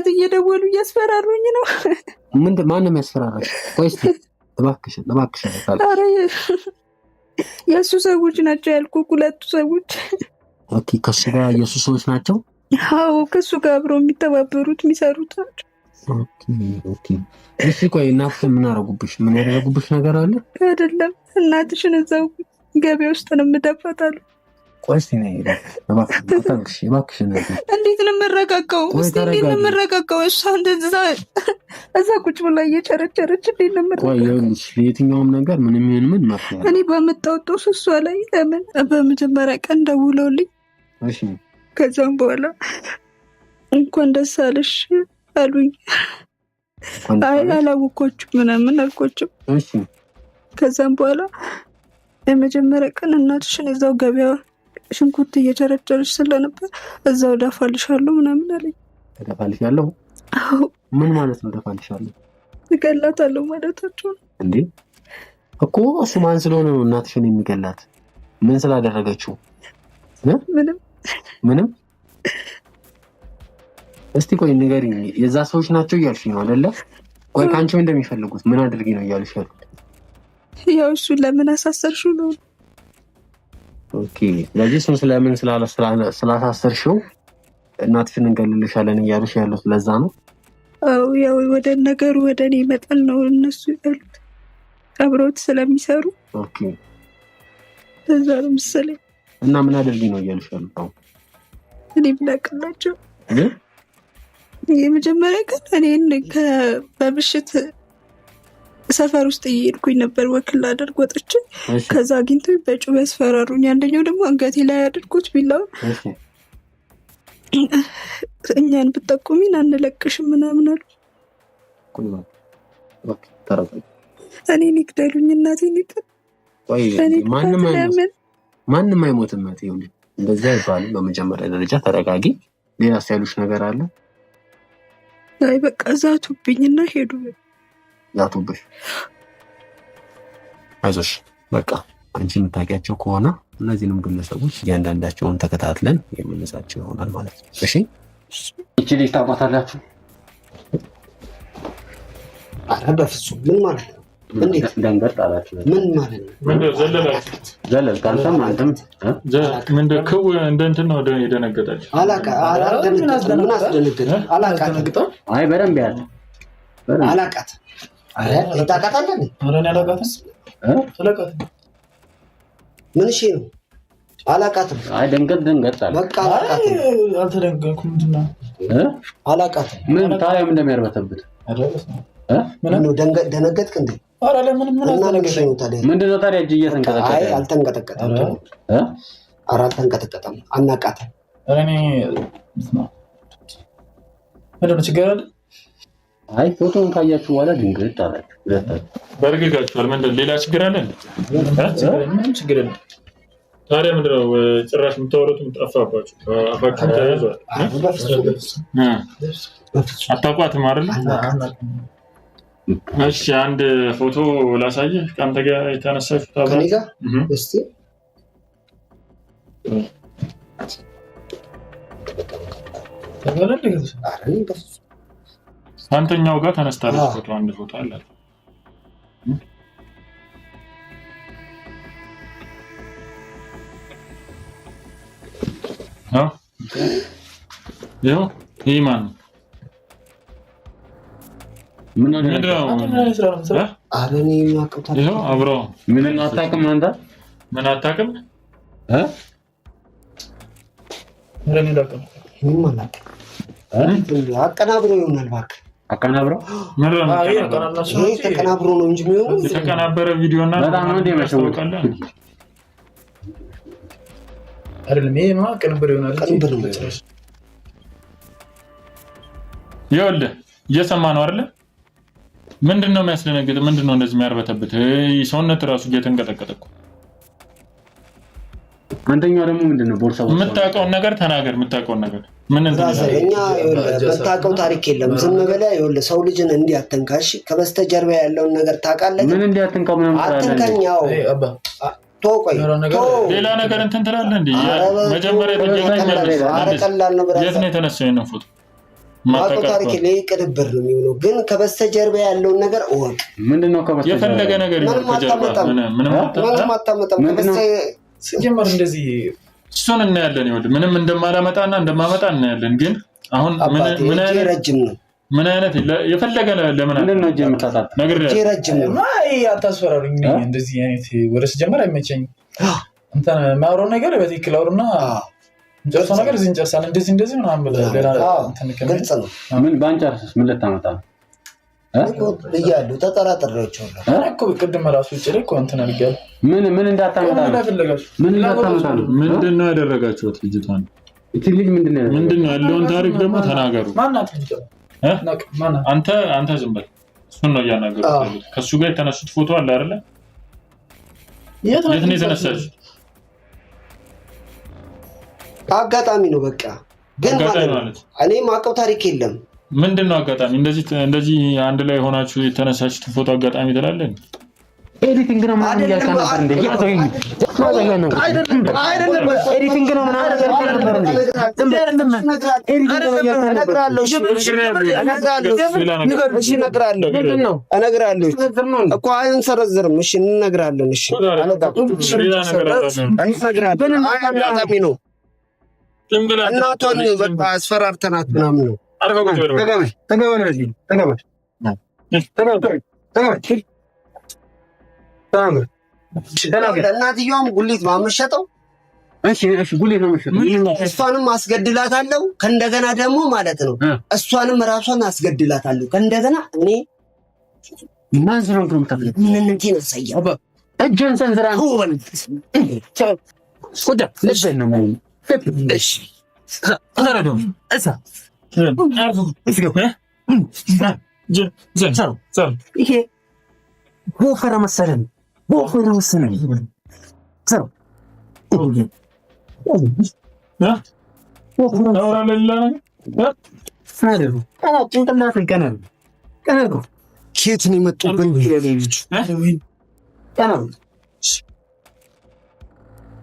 እናት እየደወሉ እያስፈራሩኝ ነው። ማንም ያስፈራራሽ? ቆይስ እባክሽን ኧረ የእሱ ሰዎች ናቸው ያልኩህ፣ ሁለቱ ሰዎች። ኦኬ ከሱ ጋር የእሱ ሰዎች ናቸው? አዎ ከሱ ጋር አብረው የሚተባበሩት የሚሰሩት ናቸው። ኦኬ እሺ ቆይ እናትህ ምን አደረጉብሽ? ምን ያደረጉብሽ ነገር አለ? አይደለም እናትሽን እዛው ገበያ ውስጥ ነው የምደፋታለሁ። ቆይ ነይ እባክሽን። እንዴት ነው የምረጋጋው? እንዴት ነው የምረጋጋው? እሷ እንደዛ እዛ ቁጭ ብላ እየቸረቸረች እንዴት ነው የምረጋጋው? ቆይ ይኸውልሽ ለየትኛውም ነገር ምንም ይሁን ምን መፍትሄ እኔ በመጣሁት እሷ ላይ ለምን በመጀመሪያ ቀን ደውለውልኝ፣ እሺ ከዛም በኋላ እንኳን ደስ አለሽ አሉኝ። አይ አላወኳችሁም ምናምን አልኳቸው። እሺ ከዛም በኋላ የመጀመሪያ ቀን እናትሽን እዛው ገበያ ሽንኩርት እየቸረቸረች ስለነበር እዛው ደፋልሻለሁ ምናምን አለኝ። ደፋልሻለሁ? አዎ። ምን ማለት ነው ደፋልሻለሁ? እገላታለሁ ማለታቸው ነው እንዴ? እኮ እሱ ማን ስለሆነ ነው እናትሽን የሚገላት? ምን ስላደረገችው? ምንም። እስቲ ቆይ ንገሪኝ፣ የዛ ሰዎች ናቸው እያልሽኝ ነው አይደለ? ቆይ ከአንቺ ምን እንደሚፈልጉት ምን አድርጊ ነው እያልሽ ያሉት? ያው እሱን ለምን አሳሰርሽው ነው። ኦኬ ስለዚህ እሱን ስለምን ስላሳሰርሽው እናትሽን እንገልልሻለን እያሉሽ ያሉት ለዛ ነው? አዎ ያው ወደ ነገሩ ወደ እኔ መጠል ነው እነሱ ያሉት አብረውት ስለሚሰሩ። ኦኬ እዛ ነው መሰለኝ። እና ምን አድርጊ ነው እያሉሽ ያሉት? እኔ ብላቅላቸው የመጀመሪያ ቀን እኔን በምሽት ሰፈር ውስጥ እየሄድኩኝ ነበር ወክል አደርግ ወጥቼ፣ ከዛ አግኝተው በጩቤ ያስፈራሩኝ። አንደኛው ደግሞ አንገቴ ላይ አድርጎት ቢላው እኛን ብትጠቁሚን አንለቅሽም ምናምን አሉ። እኔን ይግደሉኝ እናቴን ይግደሉ። ማንም አይሞትም። እንደዚህ አይባልም። በመጀመሪያ ደረጃ ተረጋጊ። ሌላ ያሉሽ ነገር አለ? አይ በቃ ዛቱብኝና ሄዱ። ዛቱብሽ? አይዞሽ በቃ አንቺ የምታውቂያቸው ከሆነ እነዚህንም ግለሰቦች እያንዳንዳቸውን ተከታትለን የምንሳቸው ይሆናል ማለት ነው። እሺ እቺ ልጅ ታውቃታላችሁ? አረ በፍጹም ምን ማለት ነው? እንዴት ደንገጥ አላችሁ? ምን ማለት ነው? ምንድነው ዘለላችሁት? ዘለልክ አንተም ምንድነው ክው እንደ እንትን ነው የደነገጣችሁ? ምን አስደነገጠ? አላቃት። አይ በደንብ ያለ አላቃት። አረ ታውቃታለህ? አረ እኔ አላውቃትም። ስለቃት ምን እሺ ነው? አላቃትም። አይ ደንገጥ አለ። በቃ አላቃትም። አልተደነገጥኩም። ምንድነው አላቃትም። ምን ታዲያ ምን እንደሚያርበተብት? ምን ነው ደነገጥክ እንዴ? አረ ለምን ነው ታዲያ? ምንድነው ታዲያ እጅ እየተንቀጠቀጠ? አይ አልተንቀጠቀጠም። አረ አልተንቀጠቀጠም። አናቃትም። አረ እኔ ምንድነው ችግር አለ? አይ ፎቶን ካያችሁ በኋላ ድንገት አላችሁ ሁለታችሁ በርግጋችኋል። ምንድነው ሌላ ችግር አለ እንዴ? ምንም ችግር የለም። ታዲያ ምንድነው ጭራሽ የምታወሩት? የምትጠፋባችሁ አፋችሁ ተያይዟል። አታውቋትም አይደል? እሺ አንድ ፎቶ ላሳየህ። ከአንተ ጋር የተነሳችሁት ከእኔ ጋር እስቲ አንተኛው ጋር ተነስታለች ፎቶ። አንድ ፎቶ አለ። ይኸው ይህ ማን ነው? ምን ነው ይኸው አብረው ምን አታውቅም አንተ? ምን አታውቅም? አቀናብሮ ይሆናል። እባክህ አቀናብሮ ተቀናብሮ ነው እንጂ የሚሆነው የተቀናበረ ቪዲዮ እና በጣም ነው እንደመሸወቅ አይደለም። ይሄ ነው ቅንብር ይሆናል። ቅንብር ነው። ይኸውልህ እየሰማ ነው አይደለ? ምንድነው የሚያስደነግጥ? ምንድነው እንደዚህ የሚያርበተብት? ሰውነት ራሱ እየተንቀጠቀጠ እኮ። አንተኛው ደግሞ ምንድነው ቦርሳው? የምታውቀውን ነገር ተናገር። የምታውቀውን ነገር ምን እንደሆነ እኛ የምታውቀው ታሪክ የለም። ዝም ብለህ ይኸውልህ ሰው ልጅን እንዲህ አትንካሽ። ከበስተጀርባ ያለውን ነገር ታውቃለህ። ምን እንዲህ አትንካው? ምንም አትንካኛው ተቆይ ሌላ ነገር እንትን ትላለህ እንዴ? መጀመሪያ የት ነው የተነሳው? ይሄን ፎቶ ማቀው ታሪክ ላይ ቅድብር ነው የሚሆነው። ግን ከበስተጀርባ ያለውን ነገር እወቅ። ምንድነው ከበስተጀርባ የፈለገ ነገር ምንም አታመጣም። ሲጀመር እንደዚህ እሱን እናያለን። ይኸውልህ ምንም እንደማላመጣና እንደማመጣ እናያለን። ግን አሁን ምን አይነት ረጅም ነው ምን አይነት የፈለገ ለምን ምንድነው እጄ የምታጣጥ ነገር ረጅም ነው። አይ አታስፈራሩኝ። እንደዚህ አይነት ወደ ሲጀመር አይመቸኝም። እንተ ማውራው ነገር በትክክል አውሩና ጨርሶ ነገር እዚህ እንጨርሳለን። እንደዚህ ምናምን ሌላ እንትን ግልጽ ነው። ምን ባንጨርስስ ምን ልታመጣ ነው? እያሉ ተጠራጥሬያቸዋለሁ እኮ ቅድም ራሱ ውጭ ላይ እኮ እንትን አድርጌያለሁ። ምን እንዳታመጣ ነው? ምንድነው ያደረጋችሁት ልጅቷን? እቺ ልጅ ምንድነው ያለውን ታሪክ ደግሞ ተናገሩ። ማናት ልጅ? አንተ ዝም በል። እሱን ነው እያናገሩት። ከሱ ጋር የተነሱት ፎቶ አለ አይደለ? የት ነው የተነሳችው? አጋጣሚ ነው በቃ። ግን ማለት እኔ ማቀው ታሪክ የለም። ምንድነው አጋጣሚ? እንደዚህ አንድ ላይ ሆናችሁ የተነሳችሁት ፎቶ አጋጣሚ ትላለህ? ኤዲቲንግ ነው ማለት ያልካነበር እንደ አይደለም ኤዲቲንግ ነው ማለት ያልካነበር እንደ እነግራለሁ እኮ አንሰረዝርም። እሺ እንነግራለን። እሺ አጋጣሚ ነው። እናቷን በቃ አስፈራርተናት ምናምን ነው። እናትየዋም ጉሊት ማመሸጠው ጉሊት ነው መሸጠው። እሷንም አስገድላታለሁ ከእንደገና ደግሞ ማለት ነው እሷንም ራሷን አስገድላታለሁ ከእንደገና። እኔ ማን ዝም ብሎ ምታፈለ ምንነቴ ነው ሳይያ እጅን ሰንዝራ ወደ ለበን ነው ማለት እሺ አራዶ እሳ አርፉ እስገባ ይሄ ወፈረ መሰለን ወፈረ መሰለን ሰው ኬት ነው የመጡብን?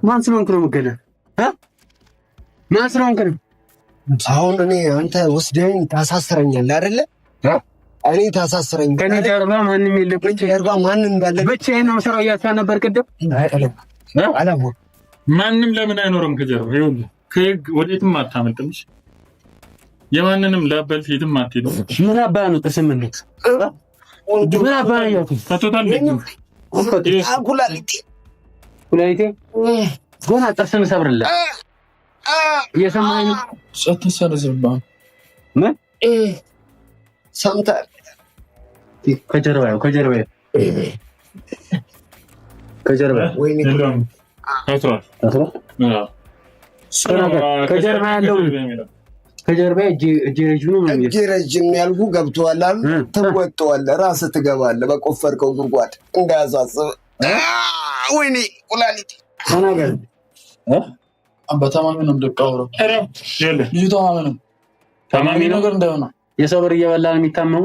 ማን ስለሆንክ ነው የምትገለው? ማን ስለሆንክ ነው? አሁን እኔ አንተ ወስደኸኝ ታሳስረኛለህ አይደለ? እኔ ታሳስረኝ። ከኔ ጀርባ ማንም የለብኝ። ጀርባ ማንም እንዳለ ብቻዬን ነው ስራው እያልኩህ ነበር ቅድም። አላወኩም። ማንም ለምን አይኖርም ከጀርባ? ይኸውልህ ከህግ ወዴትም አታመልጥም። የማንንም ላበልት የትም አትሄድም። ምን አባ ነው ተሰምነኝ? ምን አባ ነው ያልኩህ? ፈቶታል ኩላሊቴ ገና ጥርስን ሰብርልህ እየሰማኸኝ ነው? ጸጥሰረዝባ ምን ሰምተህ ከጀርባዬ ወይኔ ከጀርባ ያለው ከጀርባ እጄ ረጅም ያልኩ ገብቶሃል አይደል? ትወጣዋለህ፣ ራስህ ትገባለህ በቆፈርከው ጉድጓድ እንዳያሳስብህ። ወይኔ ኩላሊቴ ተናገር። በታማሚ ነው እንደቃወረው ልጅ ታማሚ ነገር እንደሆነ የሰው ብር እየበላ የሚታመሙ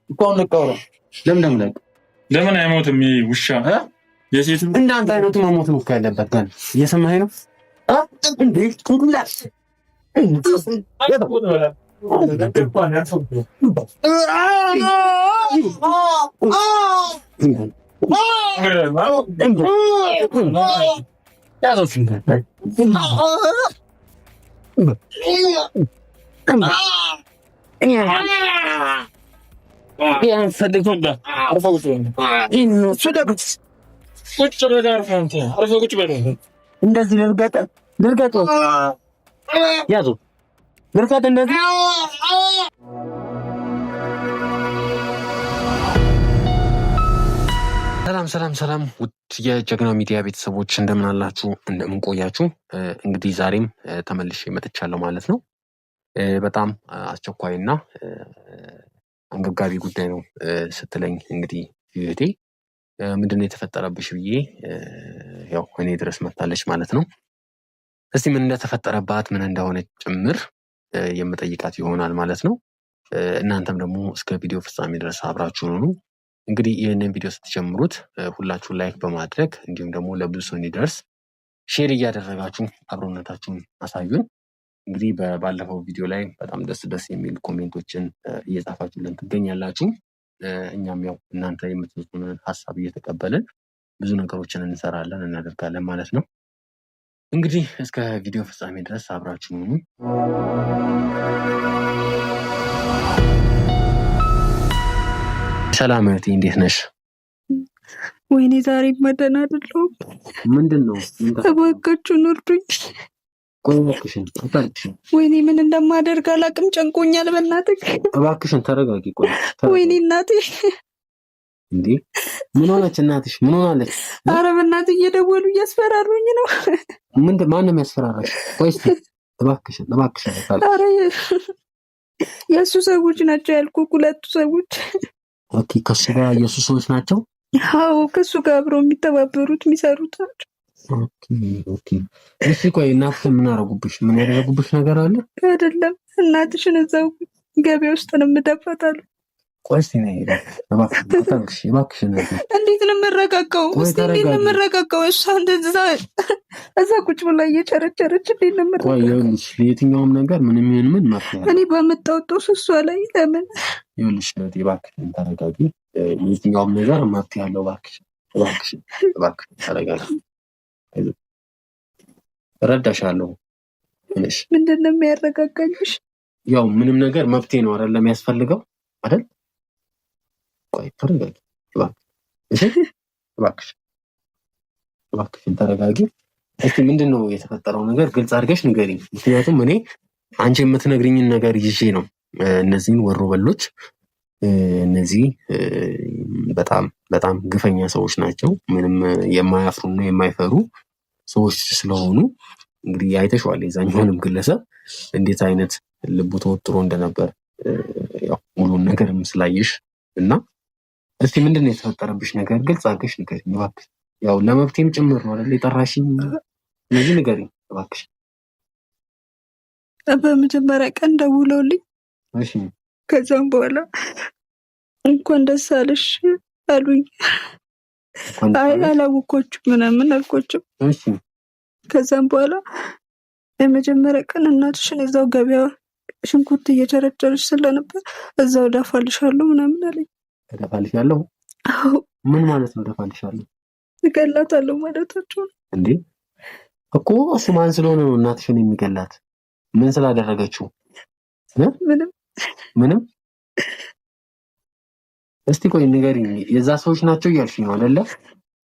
እኮ እንደቃወረው ለምን አይሞትም? ውሻ የሴት እንዳንተ አይነቱ መሞት ነው ያለበት። ጋር እየሰማኸኝ ነው? እንዴ ኩላስ እንደዚህ ልርገጥ ያዙ ልርገጥ እንደዚህ። ሰላም ውድ የጀግናው ሚዲያ ቤተሰቦች እንደምን አላችሁ? እንደምን ቆያችሁ? እንግዲህ ዛሬም ተመልሼ መጥቻለሁ ማለት ነው። በጣም አስቸኳይና አንገብጋቢ ጉዳይ ነው ስትለኝ እንግዲህ እህቴ ምንድነው የተፈጠረብሽ ብዬ ያው እኔ ድረስ መጣለች ማለት ነው። እስቲ ምን እንደተፈጠረባት ምን እንደሆነ ጭምር የምጠይቃት ይሆናል ማለት ነው። እናንተም ደግሞ እስከ ቪዲዮ ፍጻሜ ድረስ አብራችሁን ሁኑ። እንግዲህ ይህንን ቪዲዮ ስትጀምሩት ሁላችሁን ላይክ በማድረግ እንዲሁም ደግሞ ለብዙ ሰው እንዲደርስ ሼር እያደረጋችሁ አብሮነታችሁን አሳዩን። እንግዲህ ባለፈው ቪዲዮ ላይ በጣም ደስ የሚል ኮሜንቶችን እየጻፋችሁልን ትገኛላችሁ። እኛም ያው እናንተ የምትሰጡንን ሀሳብ እየተቀበልን ብዙ ነገሮችን እንሰራለን እናደርጋለን ማለት ነው። እንግዲህ እስከ ቪዲዮ ፍጻሜ ድረስ አብራችሁ ሁኑ። ሰላም እህቴ፣ እንዴት ነሽ? ወይኔ ዛሬ ደህና አይደለሁም። ምንድን ነው? እባካችሁን እርዱኝ። ቆይ እባክሽን፣ ወይኔ ምን እንደማደርግ አላውቅም፣ ጨንቆኛል። በእናትህ እባክሽን ተረጋጊ። ቆይ ወይኔ እናቴ እንዴ! ምን ሆነች እናትሽ? ምን ሆናለች? ኧረ በእናትህ እየደወሉ እያስፈራሩኝ ነው። ማንም ያስፈራራሽ? ቆይ እባክሽን። ኧረ የእሱ ሰዎች ናቸው ያልኩህ፣ ሁለቱ ሰዎች። ኦኬ፣ ከሱ ጋር የእሱ ሰዎች ናቸው? አዎ፣ ከሱ ጋር አብረው የሚተባበሩት የሚሰሩት ናቸው። ኦኬ። እሺ ቆይ እናትሽን ምን አደረጉብሽ? ምን ያደረጉብሽ ነገር አለ? አይደለም፣ እናትሽን እዛው ገበያ ውስጥ ነው የምደፋታለሁ። ቆይ እስኪ ነይ እባክሽን። እንዴት ነው የምረጋጋው? እስኪ እንዴት ነው የምረጋጋው? እሷ እንደዛ እዛ ቁጭ ብላ እየቸረቸረች እንዴት ነው የምረጋጋው? ቆይ ይኸውልሽ፣ የትኛውም ነገር ምንም ይሁን ምን መፍትሄ እኔ በምታወጣው እሷ ላይ ለምን? ይኸውልሽ እባክሽን ተረጋጊ። የትኛውም ነገር መፍትሄ አለው። እባክሽን ተረጋጊ። እረዳሻለሁ። ምንድን ነው የሚያረጋጋኝሽ? ያው ምንም ነገር መፍትሄ ነው አይደል? የሚያስፈልገው አይደል? ቆይ ተረጋጊ እባክሽን ተረጋጊ። እስኪ ምንድን ነው የተፈጠረው ነገር ግልጽ አድርገሽ ንገሪኝ። ምክንያቱም እኔ አንቺ የምትነግሪኝን ነገር ይዤ ነው እነዚህን ወሮ በሎች፣ እነዚህ በጣም ግፈኛ ሰዎች ናቸው። ምንም የማያፍሩና የማይፈሩ ሰዎች ስለሆኑ እንግዲህ አይተሽዋል የዛኛውንም ግለሰብ እንዴት አይነት ልቡ ተወጥሮ እንደነበር ያው ሙሉን ነገርም ስላየሽ እና እስቲ ምንድን ነው የተፈጠረብሽ ነገር ግልጽ አድርገሽ ንገሪኝ እባክሽ። ያው ለመብቴም ጭምር ነው አይደል የጠራሽኝ? ስለዚህ ንገሪኝ እባክሽ። በመጀመሪያ ቀን ደውለውልኝ፣ እሺ፣ ከዛም በኋላ እንኳን ደስ አለሽ አሉኝ። አይ አላወኳችሁም ምናምን አልኳቸው። እሺ። ከዛም በኋላ የመጀመሪያ ቀን እናትሽን እዛው ገበያ ሽንኩርት እየቸረቸረች ስለነበር እዛው እደፋልሻለሁ ምናምን አለኝ። እደፋልሻለሁ? አዎ። ምን ማለት ነው እደፋልሻለሁ? እገላታለሁ ማለታቸው እንዴ? እኮ እሱ ማን ስለሆነ ነው እናትሽን የሚገላት? ምን ስላደረገችው? ምንም። እስቲ ቆይ ንገሪኝ፣ የዛ ሰዎች ናቸው እያልሽኝ ነው አይደለ?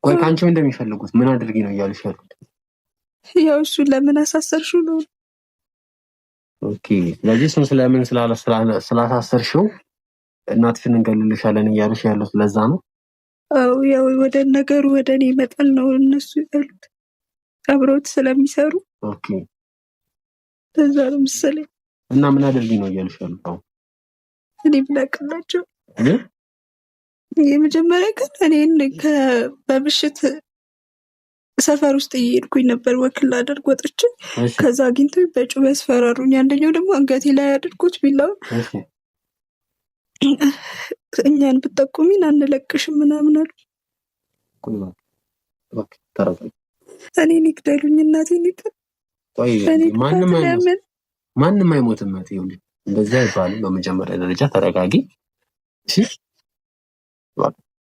ቆይ ከአንቺ ምን እንደሚፈልጉት ምን አድርጊ ነው እያሉሽ ያሉት? ያው እሱን ለምን አሳሰርሽው ነው። ኦኬ። ስለዚህ እሱን ስለምን ስላሳሰርሽው እናትሽን እንገልልሻለን እያሉሽ ያሉት ለዛ ነው? አዎ፣ ያው ወደ ነገሩ ወደ እኔ ይመጣል ነው እነሱ ያሉት አብረውት ስለሚሰሩ። ኦኬ። ለዛ ነው መሰለኝ። እና ምን አድርጊ ነው እያሉሽ ያሉት? አሁን እኔ ብላቅላቸው የመጀመሪያ ቀን እኔን በምሽት ሰፈር ውስጥ እየሄድኩኝ ነበር ወክል አደርግ ወጥቼ፣ ከዛ አግኝተው በጩቤ ያስፈራሩኝ። አንደኛው ደግሞ አንገቴ ላይ አድርጎት ቢላውን እኛን ብጠቁሚን አንለቅሽም ምናምን አሉ። እኔን ይግደሉኝ፣ እናቴን ይግደሉ። ማንም አይሞትም። እንደዚህ አይባልም። በመጀመሪያ ደረጃ ተረጋጊ።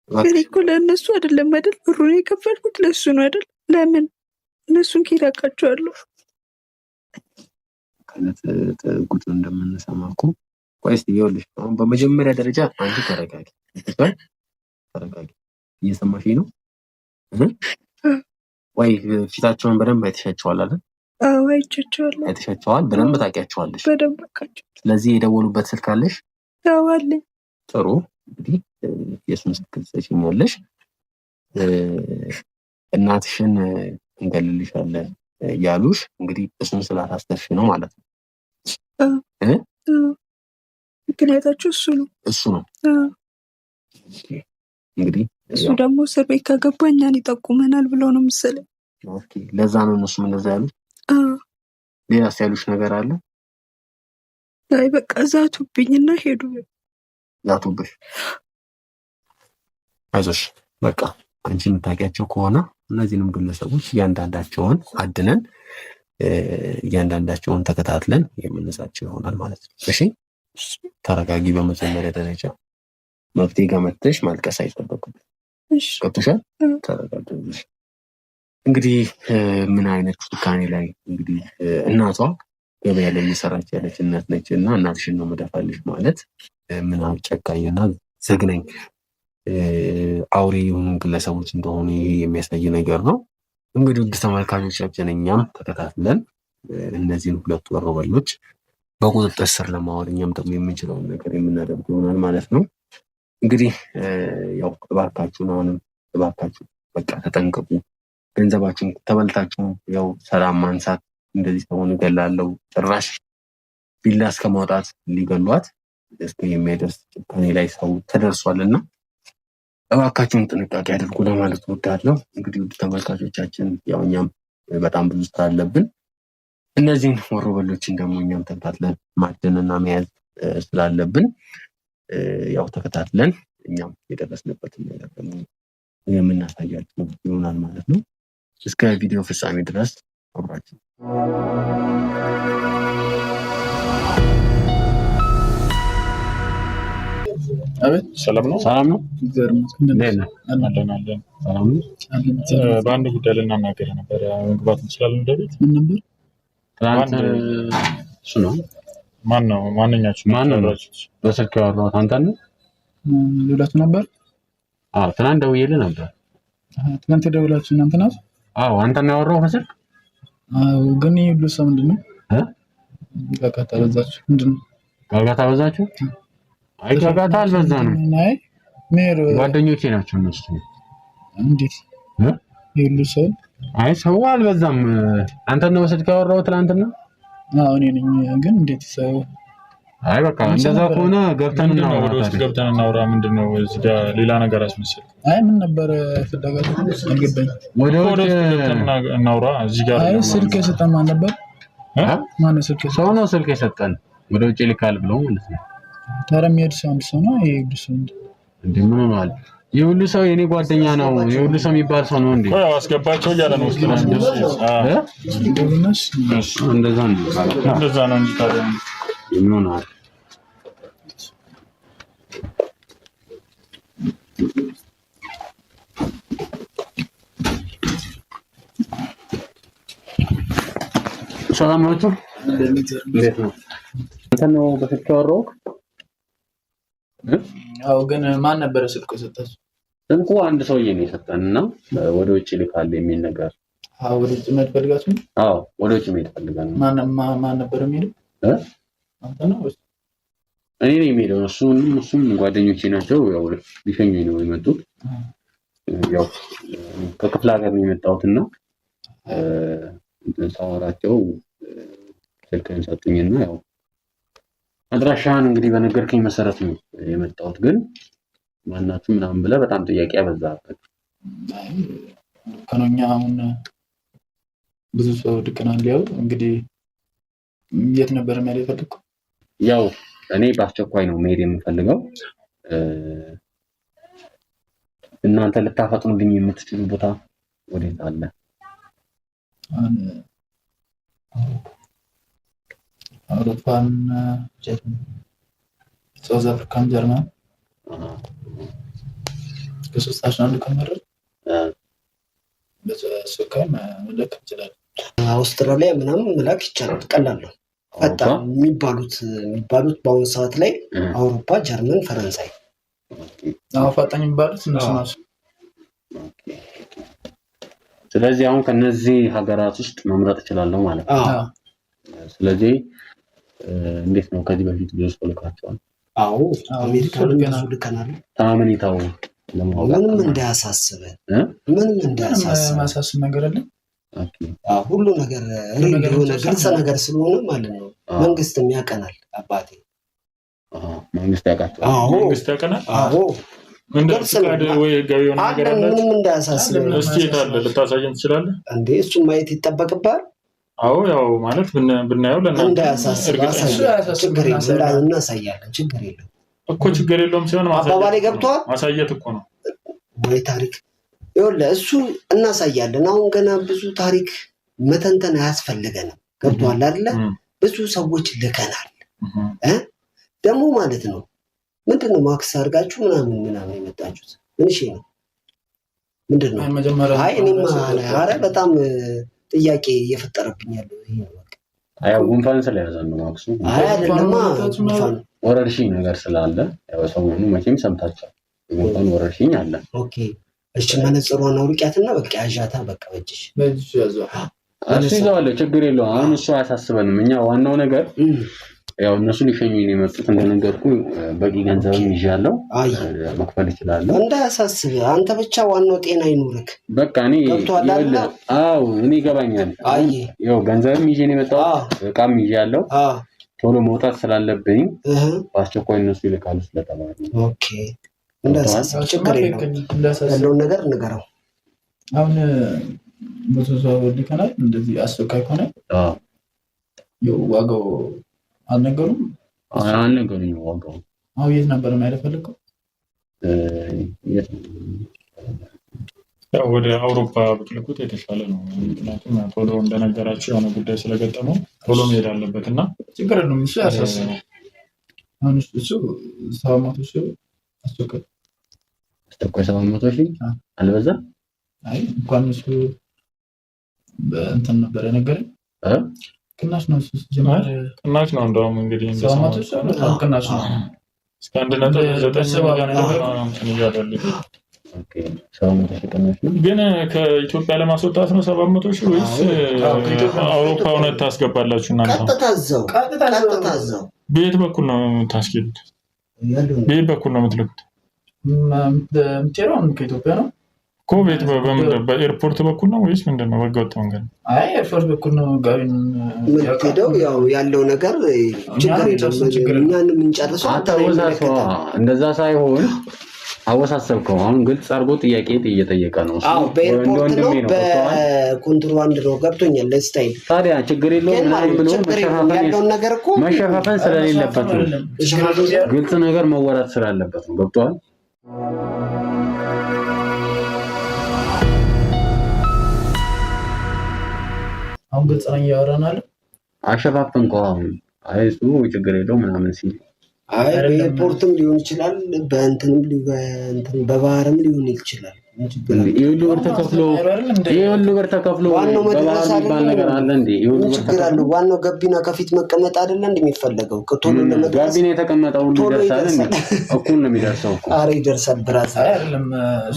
እኔ እኮ ለእነሱ አይደለም አይደል ብሩን የከፈልኩት ለእሱ ነው አይደል? ለምን እነሱን ኪራቃቸዋለሁ? ከነት ጉድ እንደምንሰማ እኮ። ቆይ እስኪ ይኸውልሽ፣ አሁን በመጀመሪያ ደረጃ አንቺ ተረጋጊ። እየሰማሽኝ ነው? ወይ ፊታቸውን በደንብ አይተሻቸዋል አይደል? አዎ አይቻቸዋለሁ። አይተሻቸዋል፣ በደንብ ታውቂያቸዋለሽ። በደንብ አውቃቸው። ስለዚህ የደወሉበት ስልክ አለሽ? አዎ አለኝ። ጥሩ። እንግዲህ የእሱን ስልክ ትሰጪኛለሽ። እናትሽን እንገልልሻለን ያሉሽ እንግዲህ እሱን ስላሳሰርሽ ነው ማለት ነው። ምክንያታቸው እሱ ነው። እንግዲህ እሱ ደግሞ እስር ቤት ከገባ እኛን ይጠቁመናል ብለው ነው መሰለኝ። ለዛ ነው እነሱም እንደዛ ያሉት። ሌላስ ያሉሽ ነገር አለ? አይ በቃ ዛቱብኝና ሄዱ። ዛቱብሽ? አይዞሽ በቃ አንቺ የምታውቂያቸው ከሆነ እነዚህንም ግለሰቦች እያንዳንዳቸውን አድነን እያንዳንዳቸውን ተከታትለን የምንሳቸው ይሆናል ማለት ነው። እሺ ተረጋጊ። በመጀመሪያ ደረጃ መፍትሄ ጋር መጥተሽ ማልቀስ አይጠበቅም። ገብቶሻል? ተረጋጊ። እንግዲህ ምን አይነት ጭካኔ ላይ እንግዲህ እናቷ ገበያ ላይ እየሰራች ያለች እናት ነች እና እናትሽን ነው መደፋልሽ ማለት ምን ጨካኝና ዘግናኝ አውሬ የሆኑ ግለሰቦች እንደሆኑ የሚያሳይ ነገር ነው። እንግዲህ ውድ ተመልካቾቻችን እኛም ተከታትለን እነዚህን ሁለቱ ወሮበሎች በቁጥጥር ስር ለማዋል እኛም ደግሞ የምንችለውን ነገር የምናደርግ ይሆናል ማለት ነው። እንግዲህ ያው እባካችሁን አሁንም እባካችሁ በቃ ተጠንቀቁ። ገንዘባችሁን ተበልታችሁ ያው ሰላም ማንሳት እንደዚህ ተሆኑ ገላለው ጭራሽ ቢላ እስከ ማውጣት ሊገሏት እስከ የሚያደርስ ጭካኔ ላይ ሰው ተደርሷልና እባካችሁን ጥንቃቄ አድርጉ ለማለት እወዳለሁ። እንግዲህ ውድ ተመልካቾቻችን ያው እኛም በጣም ብዙ ስራ አለብን። እነዚህን ወሮበሎችን ደግሞ እኛም ተከታትለን ማደንና መያዝ ስላለብን ያው ተከታትለን እኛም የደረስንበትን ነገር ደግሞ የምናሳያችሁ ይሆናል ማለት ነው። እስከ ቪዲዮ ፍጻሜ ድረስ አብራችሁ አቤት። ሰላም ነው? ሰላም ነው። በአንድ ጉዳይ ልናናገር ነበር። መግባት እንችላለን? ወደ ቤት ምን ነበር? እሱ ነው። ማን ነው? ማንኛችሁ? በስልክ ያወራሁት አንተ ነህ? ሌላችሁ ነበር? አዎ ትናንት ደውዬልህ ነበር። ትናንት ደውላችሁ እናንተ ናት? አዎ አንተ ነው ያወራኸው በስልክ? አዎ ግን ይሉ ሰው ምንድነው? ጋጋታ በዛችሁ? ምንድነው ጋጋታ በዛችሁ? አይ ጋጋታ አልበዛንም። አይ ሜር ጓደኞቼ ናቸው እነሱ። እንዴት ይሉ ሰው? አይ ሰው አልበዛም። አንተ ነው በስልክ ያወራኸው ትናንትና? አዎ እኔ ነኝ። ግን እንዴት ሰው? አይ በቃ እንደዛ ከሆነ ገብተን እናውራ። ምንድነው እዚህ ጋር ሌላ ነገር አስመስል? አይ ምን ነበር ፍላጎቱ? አልገባኝ። ወደ እናውራ እዚህ ጋር። አይ ስልክ የሰጠን ማን ነበር? ማነው ስልክ? ሰው ነው ስልክ የሰጠን ወደ ውጭ ልካል ብለው ማለት ነው። ታዲያ የሚሄድ ሰው አንድ ሰው ነው። ይሄ ሁሉ ሰው እንዴ ምን ሆኗል? ይሄ ሁሉ ሰው የኔ ጓደኛ ነው። ይሄ ሁሉ ሰው የሚባል ሰው ነው እንዴ? ያው አስገባቸው እያለ ነው። እንደዛ ነው እንጂ ታዲያ ምን ሆኗል? ሰላም ናችሁ? እንዴት ነው? አንተ ነው በስልክ ያወራሁት? አዎ ግን ማን ነበር ስልኩ የሰጣችሁ? ስልኩ አንድ ሰውዬ ነው የሰጠንና ወደ ውጭ ልካል የሚል ነገር። አዎ ወደ ውጭ መሄድ ፈልጋችሁ? አዎ ወደ ውጭ መሄድ ፈልጋለሁ። ማን ነበር የሚሄደው? አንተ ነው ወይስ እኔ ነኝ የሚሄደው? እሱም ጓደኞቼ ናቸው። ያው ሊሸኙኝ ነው የመጡት። ያው ከክፍለ ሀገር ነው የመጣሁትና ሳወራቸው ስልክህን ሰጡኝና ያው አድራሻህን እንግዲህ በነገርከኝ መሰረት ነው የመጣሁት። ግን ማናችሁ ምናምን ብለህ በጣም ጥያቄ ያበዛበት። ከነኛ አሁን ብዙ ሰው ድቅናል። ያው እንግዲህ የት ነበር መሄድ የፈለግከው? ያው እኔ በአስቸኳይ ነው መሄድ የምፈልገው። እናንተ ልታፈጥኑልኝ የምትችሉ ቦታ ወዴት አለ? አውሮፓን፣ ጀርመን፣ ሳውዝ አፍሪካን፣ ጀርመን ከሶስታችን አንዱ ከመረጥ በሱካይ መላክ ይችላል። አውስትራሊያ ምናምን መላክ ይቻላል። ቀላል ነው። ፈጣን የሚባሉት በአሁኑ ሰዓት ላይ አውሮፓ፣ ጀርመን፣ ፈረንሳይ ፈጣን የሚባሉት እነሱ ናቸው። ስለዚህ አሁን ከነዚህ ሀገራት ውስጥ መምረጥ እችላለሁ ማለት ነው። ስለዚህ እንዴት ነው? ከዚህ በፊት ብዙ ሰው ልካቸዋል? አዎ አሜሪካን ብዙ ልከናል። ታመኒታው ምንም እንዳያሳስብ ማሳስብ ነገር አለ። ሁሉ ነገር ግልጽ ነገር ስለሆነ ማለት ነው። መንግስትም ያቀናል። አባቴ መንግስት ያውቃቸዋል። መንግስት ያቀናል። አዎ ግልጽ ወይ ህጋዊ የሆነ ነገር አለ። ምንም እንዳያሳስብ። እስቲ የታለ ልታሳየን ትችላለህ? እንዴ እሱን ማየት ይጠበቅብሃል። አዎ ያው ማለት ብናየው እንዳያሳስብ ችግር የለም እናሳያለን። ችግር የለም እኮ ችግር የለውም ሲሆን አባባሌ ገብቶሃል? ማሳየት እኮ ነው ወይ ታሪክ ይኸውልህ እሱ እናሳያለን። አሁን ገና ብዙ ታሪክ መተንተን አያስፈልገንም። ገብቶሃል አይደለ? ብዙ ሰዎች ልከናል ደግሞ ማለት ነው። ምንድነው ማክስ አድርጋችሁ ምናምን የመጣችሁት? ምን ነው ምንድነው? አይ እኔማ ኧረ በጣም ጥያቄ እየፈጠረብኝ ያለው ይሄ ነው። አይ ጉንፋን ስለያዘ ነው ማክሱ። አይ አይደለም ጉንፋን ወረርሽኝ ነገር ስላለ ያው ሰሞኑን መቼም ሰምታችኋል። ጉንፋን ወረርሽኝ አለ። ኦኬ እሺ መነጽሯን አውልቂያትና በቃ ያዣታ በቃ በእጅሽ ያዘው እሱ ይዘዋለሁ ችግር የለውም። አሁን እሱ አያሳስበንም። እኛ ዋናው ነገር ያው እነሱ ሊሸኙኝ ነው የመጡት። እንደነገርኩ በቂ ገንዘብም ይዣለሁ መክፈል እችላለሁ። እንዳያሳስብ አንተ ብቻ ዋናው ጤና ይኑርክ። በቃ እኔ አዎ እኔ ይገባኛል። ያው ገንዘብም ይዤ ነው የመጣሁት እቃም ይዣለሁ። ቶሎ መውጣት ስላለብኝ በአስቸኳይ እነሱ ይልካሉ ስለተባለ ኦኬ እንዳያሳስብ ችግር የለውም። ያለውን ነገር ንገረው። አሁን ብዙ ሰው ልከናል እንደዚህ አስቸኳይ ከሆነ ያው ዋጋው አልነገሩም ዋጋው። አሁን የት ነበር የማይፈልገው? ያው ወደ አውሮፓ ብትልኩት የተሻለ ነው። ምክንያቱም ቶሎ እንደነገራችሁ የሆነ ጉዳይ ስለገጠመው ቶሎ መሄድ አለበት እና ችግር የለውም። እሱ ያሳስባል። አሁን እሱ 700,000 አስቸኳይ 700,000 አልበዛም? አይ እንኳን እሱ በእንትን ነበር የነገረኝ ቅናሽ ነው። ቅናሽ ነው እንደውም እንግዲህ ቅናሽ ነው እስከ 1.9 ግን ከኢትዮጵያ ለማስወጣት ነው 700,000 ወይስ አውሮፓ እውነት ታስገባላችሁ እናንተ? ቀጥታ እዛው በየት በኩል ነው ታስኬዱት? በየት በኩል ነው የምትልኩት? ምትሄደው ከኢትዮጵያ ነው እኮ ቤት በኤርፖርት በኩል ነው ወይስ ምንድነው? በህገወጥ መንገድ? አይ ኤርፖርት በኩል ነው ጋቢን የምትሄደው። ያው ያለው ነገር ችግር የለም እኛንም እንጨርሰው። እንደዛ ሳይሆን አወሳሰብከው። አሁን ግልጽ አድርጎ ጥያቄ እየጠየቀ ነው። አዎ በኤርፖርት ነው በኮንትሮባንድ ነው። ገብቶኛል ለስታይል። ታዲያ ችግር የለውም ምናምን ብሎ መሸፋፈን ስለሌለበት ነው። ግልጽ ነገር መወራት ስላለበት ነው። ገብቷል? አሁን ግልጽ ነው እያወራናል። አሸፋፈንከው። አሁን አይ እሱ ችግር የለውም ምናምን ሲል አይ በኤርፖርትም ሊሆን ይችላል በእንትንም በባህርም ሊሆን ይችላል። ይሁሉ ብር ተከፍሎ ዋናው መድረስ የሚባል ነገር አለ እንዴ? ይሁሉ ችግር አለ። ዋናው ገቢና ከፊት መቀመጥ አይደለ እንደሚፈልገው ቶሎ ለመድረስ ገቢና የተቀመጠው ሁሉ ይደርሳል እንዴ? እኩል ነው የሚደርሰው እኮ። አሬ ይደርሳል። ብራስ አይደለም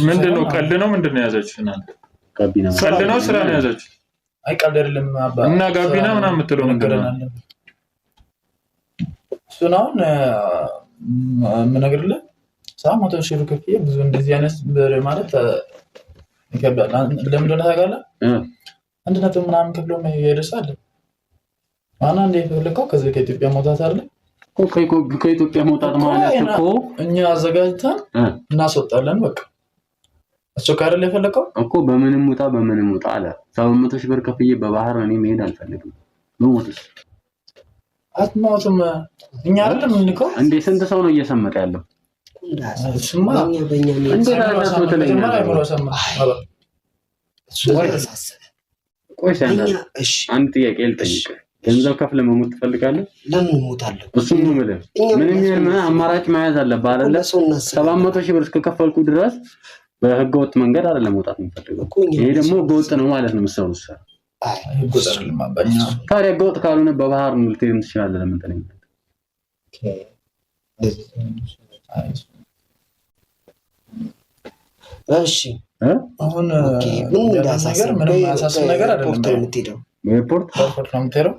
ምንድነው? ቀልድ ነው ምንድነው ያዛችሁት እናንተ? ገቢና ቀልድ ነው ስራ ነው ያዛችሁት? አይ ቀልድ አይደለም አባ እና ጋቢና ምናምን የምትለው ነገር ነው። እሱን የምነግርልህ 700,000 ከፍዬ ብዙ እንደዚህ አይነት ብር ማለት ይከብዳል። ለምን እንደሆነ ታውቃለህ? 1 ምናምን ከፍሎ ይደርሳል። ማና እንደ ይፈልከው ከዚህ ከኢትዮጵያ መውጣት አለ እኮ። ከኢትዮጵያ መውጣት ማለት እኮ እኛ አዘጋጅተን እናስወጣለን። በቃ አስቸኳይ አይደል የፈለከው እኮ። በምንም ውጣ አለ። 700,000 ብር ከፍዬ በባህር እኔ መሄድ አልፈልግም። ሞትስ አትሞትም። እኛ አይደለም እንልከው እንዴ? ስንት ሰው ነው እየሰመቀ ያለው? ስማ በእኛ እንዴ ታላችሁ ተለኛ ቆይ ሳይና አንድ ጥያቄ ልጠይቅ። ገንዘብ ከፍለ መሞት ትፈልጋለህ? ለምን እሞታለሁ? እሱ ነው ማለት ምንም ይሄን አማራጭ መያዝ አለብህ አይደለ? 700,000 ብር እስከከፈልኩ ድረስ በህገወጥ መንገድ አይደለም መውጣት የምፈልገው። ይሄ ደግሞ ህገወጥ ነው ማለት ነው የምትሰሩት ስራ። ታዲያ ህገወጥ ካልሆነ በባህር ልትሄድ ትችላለህ። ለምን ተለኝ? እሺ አሁን ምን እንዳሳሰብ ምንም ያሳስብ ነገር አይደለም። የምትሄደው ኤርፖርት ነው የምትሄደው።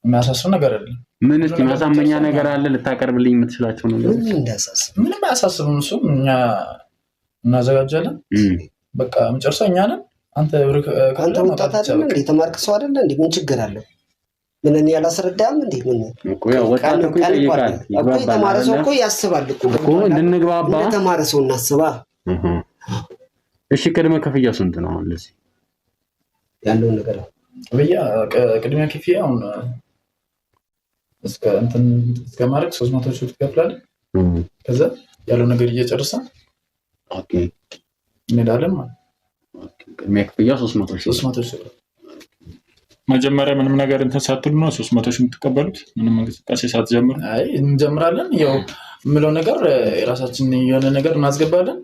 የሚያሳስብ ነገር አይደለም። ምን እስኪ ማሳመኛ ነገር አለ ልታቀርብልኝ የምትችላቸው ነገር? ምንም አያሳስብም። እሱ እኛ እናዘጋጃለን። በቃ መጨረሻ እኛ ነን። አንተ ካንተ ወጣት አይደል እንዴ? ተማርክ ሰው አይደል እንዴ? ምን ችግር አለ? ምን እኔ ያላስረዳም እንዴ? ምን እኮ ያው ወጣት እኮ ይጠይቃል። የተማረ ሰው እኮ ያስባል እኮ እንድንግባባ የተማረ ሰው እናስባ። እሺ ቅድመ ክፍያ ስንት ነው አሁን ለዚህ ያለው ነገር? ቅድመ ክፍያ አሁን እስከ ማድረግ 300,000 ትከፍላለህ። ከዛ ያለው ነገር እየጨረሰን እንሄዳለን ማለት ነው። ቅድመ ክፍያ 300,000 መጀመሪያ ምንም ነገር እንትን ሳትሉ ነው 300 ሺህ የምትቀበሉት? ምንም እንቅስቃሴ ሳትጀምሩ? አይ እንጀምራለን። ያው የምለው ነገር የራሳችን የሆነ ነገር እናስገባለን።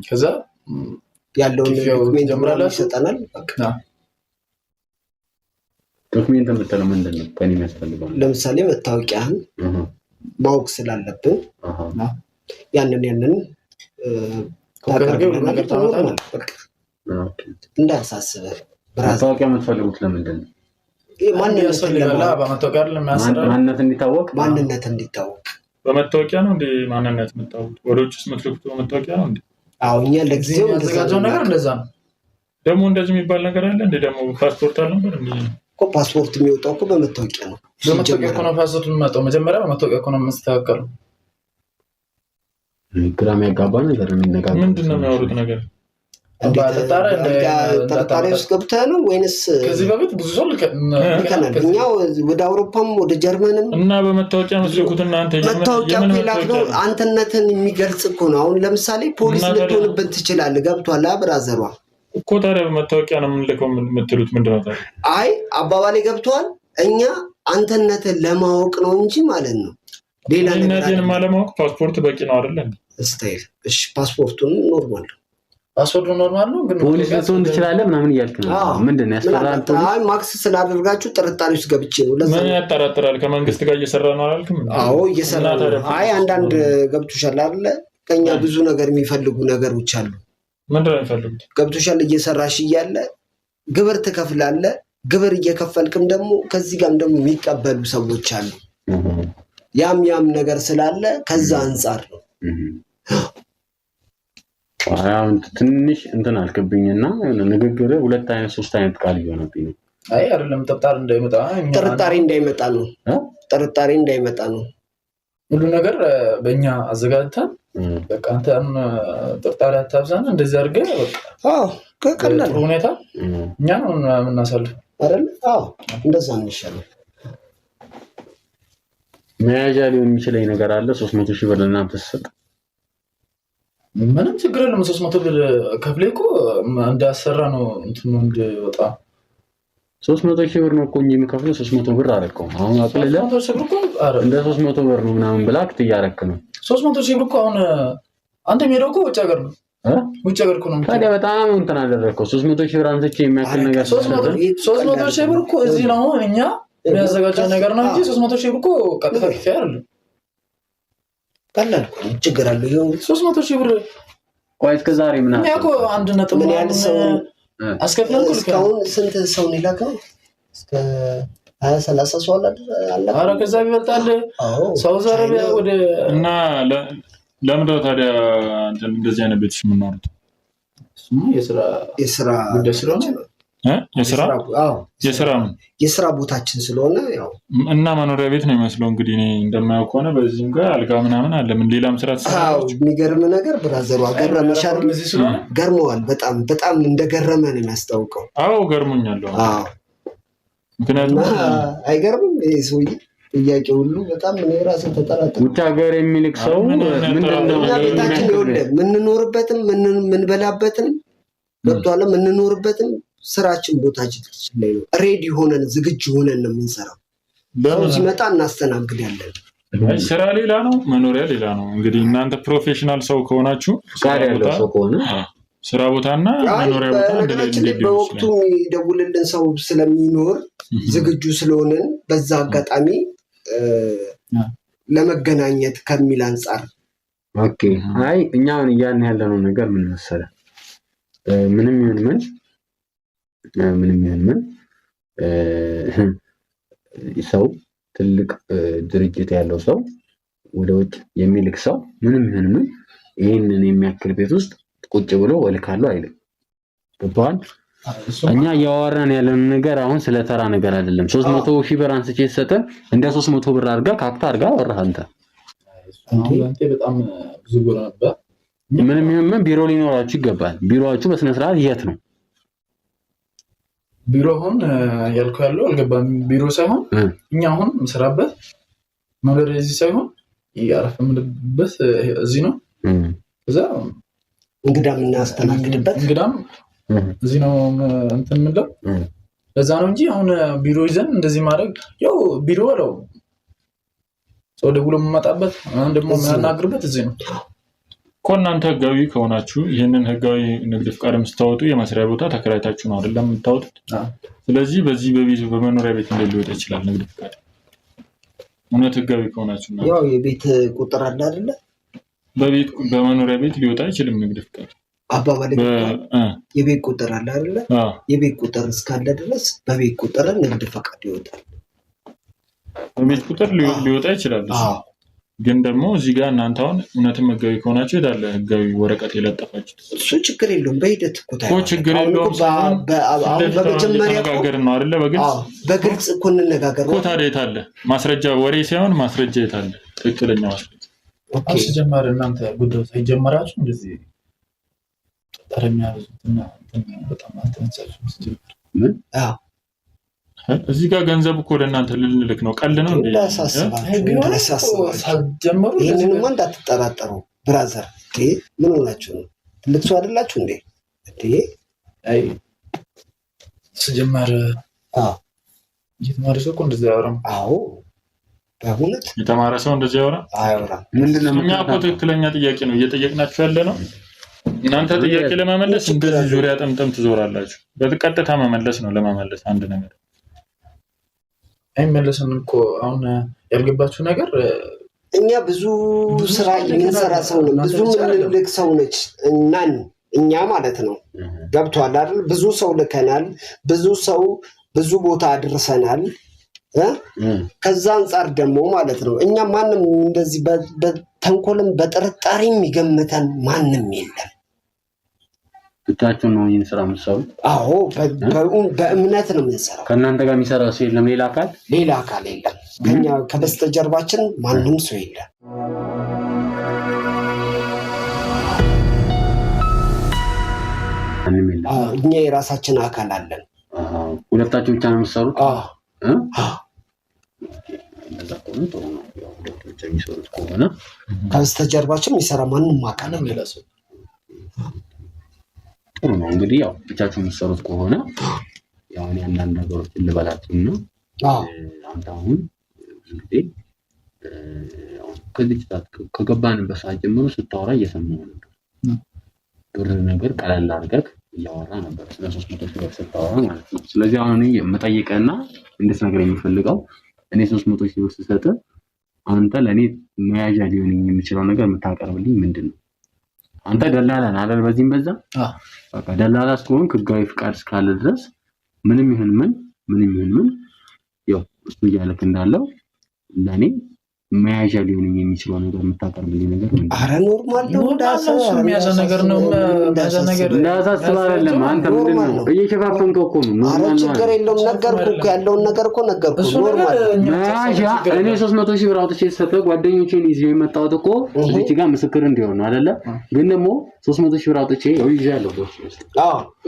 ከዛ ያለውን ዶክሜንት ይሰጠናል። ዶክሜንት የምትለው ምንድን ነው? ከእኔ የሚያስፈልገው ለምሳሌ መታወቂያህን ማወቅ ስላለብን ያንን ነገር ታመጣለህ። እንዳያሳስበህ። መታወቂያ የምትፈልጉት ለምንድን ነው? ማንነት እንዲታወቅ በመታወቂያ ነው እንዴ? ማንነት የምታወቁት ወደ ውጭ የምትልኩት በመታወቂያ ነው እንዴ? አዎ እኛ ለጊዜው ያዘጋጀው ነገር እንደዛ ነው። ደግሞ እንደዚህ የሚባል ነገር አለ እንዴ? ደግሞ ፓስፖርት አልነበር እንዴ? እኮ ፓስፖርት የሚወጣው እኮ በመታወቂያ ነው። በመታወቂያ እኮ ነው ፓስፖርት የሚመጣው። መጀመሪያ በመታወቂያ እኮ ነው የምስተካከለው። ግራ የሚያጋባ ነገር የሚነጋገር ምንድን ነው የሚያወሩት ነገር? ጠርጣሪ ውስጥ ገብተህ ነው ወይንስ? ከዚህ በፊት ብዙ ሰው ልከናል እኛ ወደ አውሮፓም ወደ ጀርመንም። እና በመታወቂያ መስልኩት እናንተ መታወቂያ ነው አንተነትን የሚገልጽ እኮ ነው። አሁን ለምሳሌ ፖሊስ ልትሆንብን ትችላለህ። ገብቷል ብራዘሯ እኮ። ታዲያ በመታወቂያ ነው የምንልከው የምትሉት ምንድን ነው ታዲያ? አይ አባባሌ ገብቷል። እኛ አንተነትን ለማወቅ ነው እንጂ ማለት ነው ሌላ ነገር ለማወቅ ፓስፖርት በቂ ነው አይደል? ስታይል እሺ፣ ፓስፖርቱን ኖርማል ፓስፖርቱ ኖርማል ነው፣ ግን ፖሊስ ልትሆን ትችላለህ ምናምን እያልክ ነው። ምንድን ነው ያስፈራል? አይ ማክስ ስላደረጋችሁ ጥርጣሬ ውስጥ ገብቼ ነው። ምን ያጠራጥራል? ከመንግስት ጋር እየሰራ ነው አላልክም? አዎ እየሰራ ነው። አይ አንዳንድ ገብቶሻል አይደለ? ከኛ ብዙ ነገር የሚፈልጉ ነገሮች አሉ። ምንድን ነው የሚፈልጉት? ገብቶሻል? እየሰራሽ እያለ ግብር ትከፍላለህ። ግብር እየከፈልክም ደግሞ ከዚህ ጋርም ደግሞ የሚቀበሉ ሰዎች አሉ። ያም ነገር ስላለ ከዛ አንጻር ነው። አሁን ትንሽ እንትን አልክብኝና ንግግር ሁለት አይነት ሶስት አይነት ቃል እየሆነብኝ ነው። አይ አይደለም ጥርጣሬ እንዳይመጣ ነው። ሁሉ ነገር በእኛ አዘጋጅተን በቃ አንተ ጥርጣሬ አታብዛና እንደዚህ አድርገህ በቃ ከቀላል ሁኔታ እኛ ነው የምናሳልፍ አይደል? እንደዛ እንሻለን። መያዣ ሊሆን የሚችለኝ ነገር አለ። 300 ሺህ ብር ለእናንተ ተሰጥ ምንም ችግር የለም። 300 ብር ከፍሌ እኮ እንዳሰራ ነው እንትን እንደወጣ 300 ሺህ ብር ነው እኮ እንጂ የምከፍለው 300 ብር አረከው። አሁን አቅልለ እንደ 300 ብር ነው ምናምን ብላክ ትያረክ ነው። 300 ሺህ ብር እኮ አሁን አንተ ሄደው እኮ ውጭ ሀገር ነው ውጭ ሀገር እኮ ነው። ታዲያ በጣም እንትን አደረከው። 300 ሺህ ብር አንተቼ የሚያክል ነገር 300 ሺህ ብር እኮ እዚህ ነው እኛ የሚያዘጋጀው ነገር ነው እንጂ 300 ሺህ ብር እኮ ቀጥታ ክፍያ አይደለም። ቀላል ችግር አለ። ይሄው 300 ሺህ ብር ቆይ እስከ ዛሬ ምን አለ? ያኮ አንድ ነጥብ ምን ያህል ሰው አስከፍለን እስካሁን ስንት ሰው ነው የላከው? እስከ 20-30 ሰው አለ። ኧረ ከዛ ይበልጣል። ሳውዲ አረቢያ ወደ እና ለምንድን ነው ታዲያ እንደዚህ አይነት ቤትሽ የምናወሩት? የስራ ጉዳይ ስለሆነ የስራ ቦታችን ስለሆነ ያው እና መኖሪያ ቤት ነው የሚመስለው። እንግዲህ እኔ እንደማያውቅ ከሆነ በዚህም ጋር አልጋ ምናምን አለ። ምን ሌላም ስራ ትሰራለች? የሚገርም ነገር ብራዘሩ ገረመሽ አይደል? ገርመዋል። በጣም እንደገረመ ነው የሚያስታውቀው። አዎ ገርሞኛል። ምክንያቱም አይገርምም ይሄ ሰውዬ ጥያቄ ሁሉ በጣም እኔ ራሴ ተጠራጠርኩ። ውጭ ሀገር የሚልክ ሰው ምንድነው ቤታችን ይወልደ ምንኖርበትም ምንበላበትም ገብቷል። ምንኖርበትም ስራችን ቦታችን ላይ ነው። ሬዲ ሆነን ዝግጁ ሆነን ነው የምንሰራው። ሰው ሲመጣ እናስተናግዳለን። ስራ ሌላ ነው፣ መኖሪያ ሌላ ነው። እንግዲህ እናንተ ፕሮፌሽናል ሰው ከሆናችሁ ስራ ቦታና መኖሪያ ቦታ እንደሌለ በወቅቱ የሚደውልልን ሰው ስለሚኖር ዝግጁ ስለሆነን በዛ አጋጣሚ ለመገናኘት ከሚል አንጻር ኦኬ። አይ እኛውን እያን ያለነው ነገር ምን መሰለህ፣ ምንም ይሁን ምን ሰው ትልቅ ድርጅት ያለው ሰው ወደ ውጭ የሚልክ ሰው ምንም ይሁን ምን ይሄንን የሚያክል ቤት ውስጥ ቁጭ ብሎ ወልካሉ አይልም። ገብቶሃል? እኛ እያወራን ያለውን ነገር አሁን ስለተራ ነገር አይደለም። 300 ሺህ ብር አንስቼ ተሰጠ እንደ 300 ብር አድርጋ ካክታ አድርጋ ወራህ አንተ አንተ በጣም ብዙ ብር ነበር። ምንም ይሁን ቢሮ ሊኖራችሁ ይገባል። ቢሮአችሁ በስነ ስርዓት የት ነው? ቢሮ አሁን ያልከው ያለው አልገባም። ቢሮ ሳይሆን እኛ አሁን መስራበት ነገር እዚህ ሳይሆን ያረፈምንበት እዚህ ነው። እዛ እንግዳም እናስተናግድበት እንግዳም እዚህ ነው እንትን ምንለው ለዛ ነው እንጂ አሁን ቢሮ ይዘን እንደዚህ ማድረግ ያው ቢሮ ነው ሰው ደውሎ የምመጣበት አሁን ደግሞ የምናናግርበት እዚህ ነው እኮ። እናንተ ህጋዊ ከሆናችሁ ይህንን ህጋዊ ንግድ ፍቃድ የምታወጡ የመስሪያ ቦታ ተከራይታችሁ ነው አይደለም የምታወጡት? ስለዚህ በዚህ በቤት በመኖሪያ ቤት ሊወጣ ይችላል ንግድ ፍቃድ እውነት ህጋዊ ከሆናችሁ ነው። ያው የቤት ቁጥር አለ አይደለ? በቤት በመኖሪያ ቤት ሊወጣ አይችልም ንግድ ፍቃድ። አባባል የቤት ቁጥር አለ አይደለ? የቤት ቁጥር እስካለ ድረስ በቤት ቁጥር ንግድ ፍቃድ ይወጣል። በቤት ቁጥር ሊወጣ ይችላል። ግን ደግሞ እዚህ ጋር እናንተ አሁን እውነትም ህጋዊ ከሆናችሁ ሄዳለ ህጋዊ ወረቀት የለጠፋችሁ እሱ ችግር የለውም። በሂደት እኮ ችግር የለውም። በመጀመሪያ ተነጋገር ነው አይደለ? በግልጽ እኮ እንነጋገር እኮ። ታዲያ የት አለ ማስረጃ? ወሬ ሳይሆን ማስረጃ የት አለ? ትክክለኛ ማስረጃ ሲጀመር እናንተ ጉዳዩ ሳይጀመራችሁ እንደዚህ ጠረሚያዙትና በጣም አልተነሳችሁም ሲጀመር። እዚህ ጋር ገንዘብ እኮ ወደ እናንተ ልንልክ ነው። ቀል ነው እንዴ? ይህንንማ እንዳትጠራጠሩ ብራዘር። ምን ሆናችሁ ነው? ትልቅ ሰው አይደላችሁ እንዴ? ሲጀመር የተማረ ሰው እኮ እንደዚህ አያወራም። አዎ በእውነት የተማረ ሰው እንደዚህ አያወራም። እኛ እኮ ትክክለኛ ጥያቄ ነው እየጠየቅናችሁ ያለ ነው። እናንተ ጥያቄ ለመመለስ እንደዚህ ዙሪያ ጠምጠም ትዞራላችሁ። በቀጥታ መመለስ ነው ለመመለስ አንድ ነገር አይመለስም እኮ። አሁን ያልገባችሁ ነገር እኛ ብዙ ስራ የምንሰራ ሰው ነው፣ ብዙ ምንልክ ሰው ነች እናን እኛ ማለት ነው። ገብቷል አይደል? ብዙ ሰው ልከናል፣ ብዙ ሰው ብዙ ቦታ አድርሰናል። ከዛ አንጻር ደግሞ ማለት ነው እኛ ማንም እንደዚህ በተንኮልም በጥርጣሬ የሚገምተን ማንም የለም። ብቻችሁን ነው ይህን ስራ የምትሰሩት? አዎ በእምነት ነው የምንሰራው። ከእናንተ ጋር የሚሰራ ሰው የለም? ሌላ አካል የለም። ከኛ ከበስተጀርባችን ማንም ሰው የለም። እኛ የራሳችን አካል አለን። ሁለታችሁ ብቻ ነው የምትሰሩት? ከሆነ ከበስተጀርባችን የሚሰራ ማንም አካል የለም። ጥሩ ነው እንግዲህ ያው ብቻችሁ የምትሰሩት ከሆነ ያው አንዳንድ ነገሮችን ልበላችሁና አንተ አሁን እንግዲህ ከዚህ ከገባንበት ሰዓት ጀምሮ ስታወራ እየሰማሁ ነበር። ጥሩ ነገር ቀለል አድርገህ እያወራ ነበር ስለ 300 ሺህ ብር ስታወራ ማለት ነው። ስለዚህ አሁን እኔ የምጠይቀህና እንድትነግረኝ የምፈልገው እኔ 300 ሺህ ብር ስሰጥህ አንተ ለእኔ መያዣ ሊሆን የሚችለው ነገር የምታቀርብልኝ ምንድን ነው? አንተ ደላላ ነህ አይደል? በዚህም በዛ በቃ ደላላ እስከሆን ህጋዊ ፍቃድ እስካለ ድረስ ምንም ይሁን ምን ያው እሱ እያለክ እንዳለው ለኔ መያዣ ሊሆን የሚችለው ነገር የምታቀርብልኝ ነገር ምን? አረ ኖርማል ነው። ዳሰው የሚያዘ ነገር ነው። ዳሰ ነገር ዳሰስ አይደለም። አንተ ምንድን ነው እየሸፋፈንከው እኮ ነው። አረ ችግር የለውም ነገርኩህ እኮ ያለውን ነገር እኮ ነገርኩህ። ኖርማል መያዣ እኔ 300 ሺህ ብር አውጥቼ ሰጠህ ጓደኞቼን ይዤ የመጣሁት እኮ እዚህ ጋር ምስክር እንዲሆን ነው አይደለ? ግን ደግሞ 300 ሺህ ብር አውጥቼ ይዣለሁ።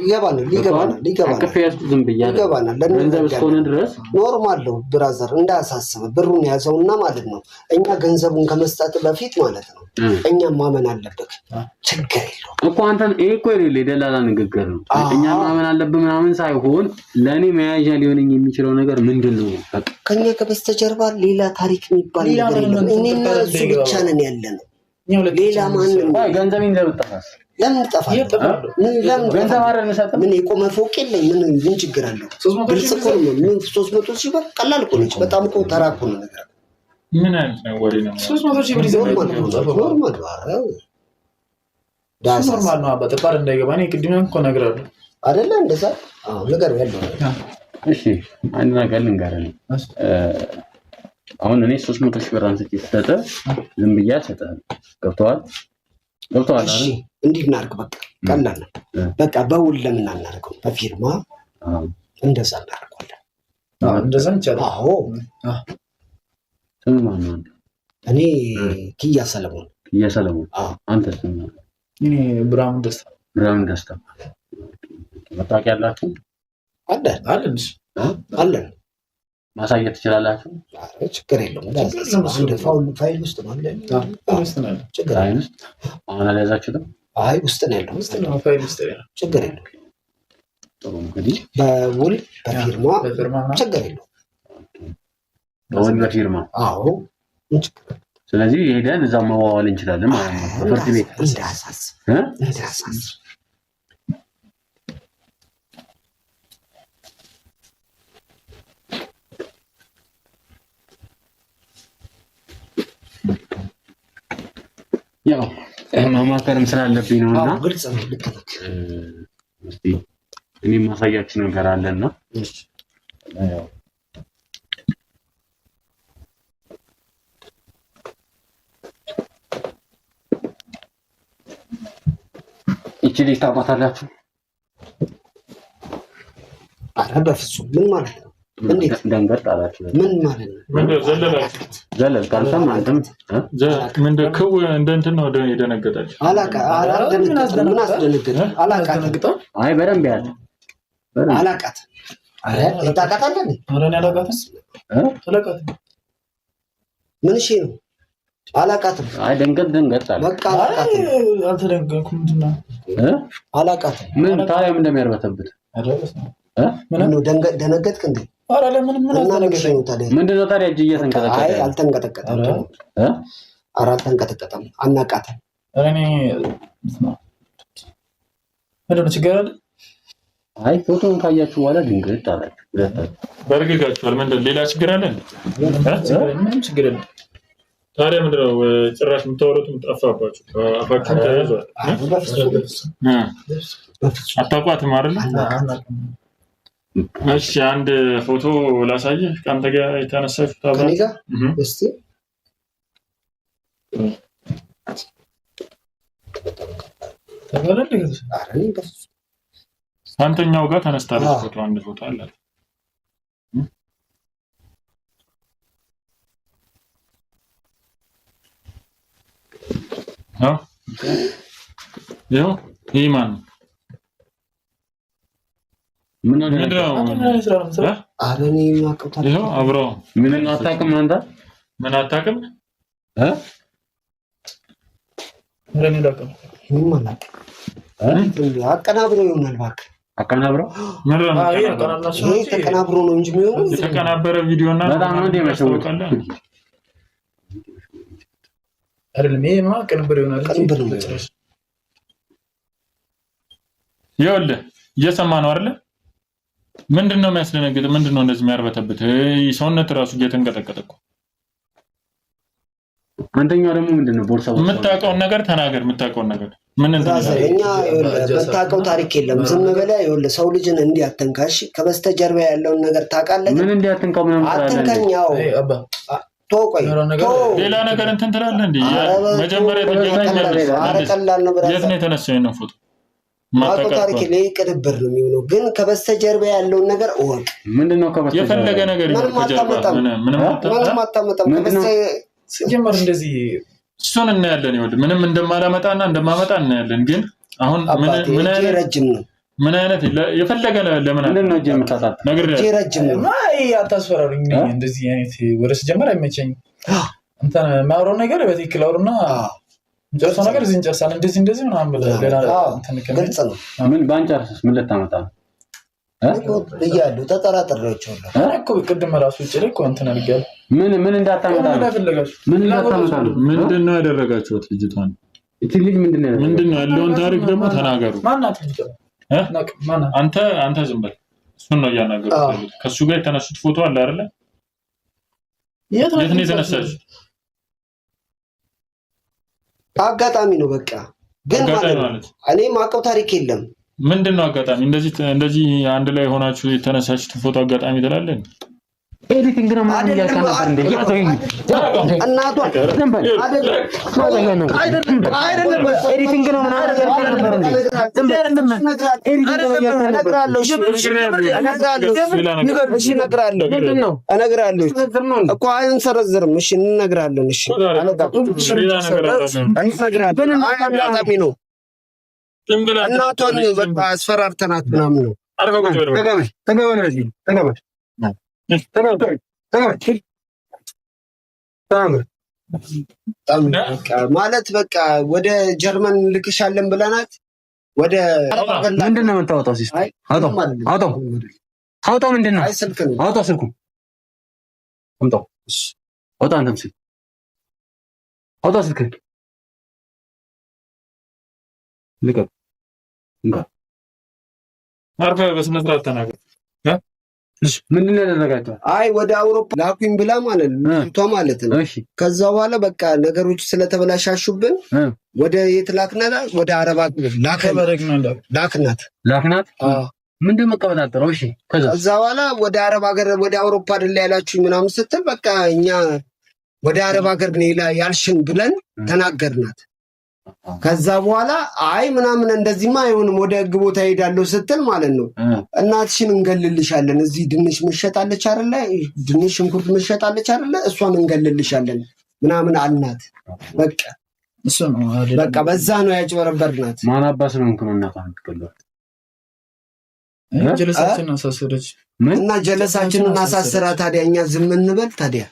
ይገባናል። አከፈያስኩ ዝም ብያለሁ። ገንዘብ እስከሆነ ድረስ ኖርማል ነው ብራዘር፣ እንዳያሳስብ ብሩን ያዘውና ማለት ነው። እኛ ገንዘቡን ከመስጠት በፊት ማለት ነው እኛ ማመን አለበት። ችግር የለውም እኮ አንተ ይሄ እኮ የደላላ ንግግር ነው። እኛ ማመን አለብን ምናምን ሳይሆን ለኔ መያዣ ሊሆነኝ የሚችለው ነገር ምንድነው? በቃ ከኛ ከበስተጀርባ ሌላ ታሪክ የሚባል ነገር የለም። እኔና እሱ ብቻ ነን ያለነው። ሌላ ማንም ገንዘቤን ለምጠፋስ ለምን ጠፋል? ገንዘብ አይደል መሰጠት? ምን የቆመ ፎቅ የለኝ። ምን ችግር አለው? 300 ሺህ ብር ቀላል እኮ ነች። በጣም እኮ ተራ እኮ ነው ነገር። ምን አይነት ነው ወሬ ነው? 300 ሺህ ብር ይዘው ኖርማል ነው። አባጠፋር እንዳይገባ እኔ ቅድም እኮ እነግርሃለሁ አይደለ? እንደዛ ነገር ያለው። እሺ አንድ ነገር ልንገርህ። አሁን እኔ 300 ሺህ ብር አንስቼ ስሰጥህ ዝም ብዬ አልሰጥህም። ገብቶሃል አይደል? እንዲህ እናድርግ። በቃ ቀላል ነው። በቃ በውል ለምን አናደርገው? በፊርማ እንደዛ እናደርገዋለን። እንደዛ እንችላለን። አዎ ስም ማን ነው? እኔ ኪያ ሰለሞን። አንተ ስም ማን ነው? እኔ ብርሃኑ ደስታ። መታወቂያ አላችሁ? አለን። ማሳየት ትችላላችሁ? ችግር የለውም። አንድ ፋይል ውስጥ ነው አለ። ችግር አይደለም። አሁን አልያዛችሁትም? አይ ውስጥ ነው ያለው። ችግር የለውም። ጥሩ እንግዲህ በውል በፊርማ ችግር የለውም። በውል በፊርማ አዎ። ስለዚህ ሄደን እዛ መዋዋል እንችላለን ማለት ነው። ፍርድ ቤት እንዳያሳስብ ያው ማማከርም ስላለብኝ ነውና ግልጽ ነው። ልክ ነው። እስቲ እኔም ማሳያችሁ ነገር አለና ያው እቺ ልጅ ታውቃታላችሁ? ኧረ በፍጹም ምን ማለት ነው? እንዴት ደንገጥ አላችሁ? ምን ማለት ነው? ምንድን ዘለላችሁ? ዘለል ካልሰማ አንተም ምንድን ክው እንደ እንትን ነው የደነገጣችሁ? ምን አስደነገጠ? አላውቃትም። አይ በደንብ ያለ አላውቃትም። ኧረ ታውቃታለህ? ኧረ እኔ አላውቃትም። አላውቃትም። ምን እሺ ነው? አላውቃትም። አይ ደንገጥ አለ። በቃ አላውቃትም። አልተደነገጥኩም። ምንድን ነው? አላውቃትም። ምን ታዲያ ምን እንደሚያርበተብት ምን ደነገጥክ እንዴ? ኧረ ለምን ምን አስደነገጠኝ? ምንድን ነው ታዲያ? እጅ እየተንቀጠቀጠ አይ አልተንቀጠቀጠም። ኧረ አልተንቀጠቀጠም። አናውቃትም። ኧረ እኔ ምንድን ነው ችግር አለ? አይ ፎቶውን ካያችሁ በኋላ ድንገት አላችሁ ሁለታችሁ በርግጋችኋል። ምንድን ሌላ ችግር አለ? ምንም ችግር የለም። ታዲያ ምንድን ነው ጭራሽ የምታወሩትም ጠፋባችሁ? አፋችሁን ተያይዟል። አታውቋትም አይደል? እሺ አንድ ፎቶ ላሳየህ። ከአንተ ጋር የተነሳችሁት ከእኔ ጋር እስቲ አንተኛው ጋር ተነስታለች ፎቶ። አንድ ፎቶ አለ። ይኸው ይህ ማን ነው? ምን ነው ይኸው አብረው ምን አታውቅም አንተ? ምን አታውቅም? አቀናብሮ ይሆናል። እባክህ አቀናብረው ተቀናብሮ ነው እንጂ የሚሆነው የተቀናበረ ቪዲዮና በጣም ነው እንደመሸወቅ አይደለም። ይሄ ነው ቅንብር ይሆናል። ቅንብር ነው። ይኸውልህ እየሰማ ነው አይደለ? ምንድነው የሚያስደነግጥ? ምንድነው እንደዚህ የሚያርበተብት? ሰውነት ራሱ እየተንቀጠቀጠ እኮ። አንተኛው ደግሞ ምንድነው ቦርሳው? የምታውቀውን ነገር ተናገር። የምታውቀውን ነገር ምን እንደሆነ እኛ የምታውቀው ታሪክ የለም። ዝም ብለህ ይኸውልህ ሰው ልጅን እንዲህ አትንካሽ። ከበስተጀርባ ያለውን ነገር ታውቃለህ። ምን እንዲህ አትንካው? ምንም አትንካኛው ቆይ ሌላ ነገር እንትን ትላለህ እንዴ? መጀመሪያ ቀላል ነው። የት ነው የተነሳው ነው ፎቶ? ማውቀው ታሪክ ላይ ቅንብር ነው የሚሆነው፣ ግን ከበስተጀርባ ያለውን ነገር እወቅ። ምንድነው ከበስተጀርባ? የፈለገ ነገር ምንም አታመጣም። ሲጀመር እንደዚህ እሱን እናያለን። ይኸውልህ ምንም እንደማላመጣና እንደማመጣ እናያለን። ግን አሁን ምን አይነት ረጅም ነው? ምን አይነት የፈለገ ለምን ምንድነው እጄ የምታጣጥ ነገር ረጅም ነው? አይ አታስፈራሩኝ። እንደዚህ አይነት ወደ ሲጀመር አይመቸኝም። አንተ ማውራው ነገር በትክክል አውሩና እንጨርሰው ነገር እዚህ እንጨርሳለን። እንደዚህ ምናምን ብለህ ሌላ እንትን ግልጽ ነው። ምን ባንጨርስስ ምን ልታመጣ ነው? እያለሁ ተጠራጥሬያቸዋለሁ እኮ ቅድም ራሱ ውጭ ላይ እኮ እንትን አድርጌያለሁ። ምን እንዳታመጣ ነው? ምን እንዳታመጣ ነው? ምንድነው ያደረጋችሁት ልጅቷን? እቺ ልጅ ምንድነው ያለውን ታሪክ ደግሞ ተናገሩ። ማናት ልጅቷ? አንተ ዝም በል። እሱን ነው እያናገሩት። ከሱ ጋር የተነሱት ፎቶ አለ አይደለ? የት ነው የተነሳችሁት? አጋጣሚ ነው በቃ። ግን ማለት እኔ ማውቀው ታሪክ የለም። ምንድነው አጋጣሚ? እንደዚህ አንድ ላይ ሆናችሁ የተነሳችሁት ፎቶ አጋጣሚ ትላለህ? ኤዲቲንግ ነው ማለት ያልከነበር እንዴ? ያዘኝ እናቷ አይደለም ኤዲቲንግ ነው ማለት ያልከነበር እንዴ? እነግራለሁ እኮ አንሰረዝርም። እሺ እንነግራለን። እሺ አጋጣሚ ነው። እናቷን በቃ አስፈራርተናት ምናምን ነው። ማለት በቃ ወደ ጀርመን ልክሻለን ብለናት ወደ ምንድን ነው የምታወጣው? ሲስተር አውጣው ምንድን ነው? አውጣው ስልኩ አምጣው። አውጣ አንተም ስልክ አውጣ ስልክ ልቀቅ። አርፈህ በስነ ስርዓት ተናገር። ምንድን ነው ያደረጋቸው? አይ ወደ አውሮፓ ላኩኝ ብላ ማለት ነው። ከዛ በኋላ በቃ ነገሮች ስለተበላሻሹብን ወደ የት ላክናት? ወደ አረብ ላክናት። ምንድን መቀበጣጠረው? እሺ ከዛ በኋላ ወደ አረብ ሀገር ወደ አውሮፓ አይደል ያላችሁ ምናምን ስትል በቃ እኛ ወደ አረብ ሀገር ያልሽን ብለን ተናገርናት። ከዛ በኋላ አይ ምናምን እንደዚህማ አይሆንም ወደ ህግ ቦታ ሄዳለሁ ስትል ማለት ነው እናትሽን እንገልልሻለን፣ እዚህ ድንሽ መሸጣለች አይደለ፣ ድንሽ ሽንኩርት መሸጣለች አይደለ፣ እሷን እንገልልሻለን ምናምን አልናት። በቃ እሱ ነው በቃ በዛ ነው ያጭበረበርናት። ማን አባስ ነው እንኩ እናት አንተከለው ጀለሳችን አሳሰረች እና ጀለሳችንን አሳሰራ። ታዲያ እኛ ዝም እንበል? ታዲያ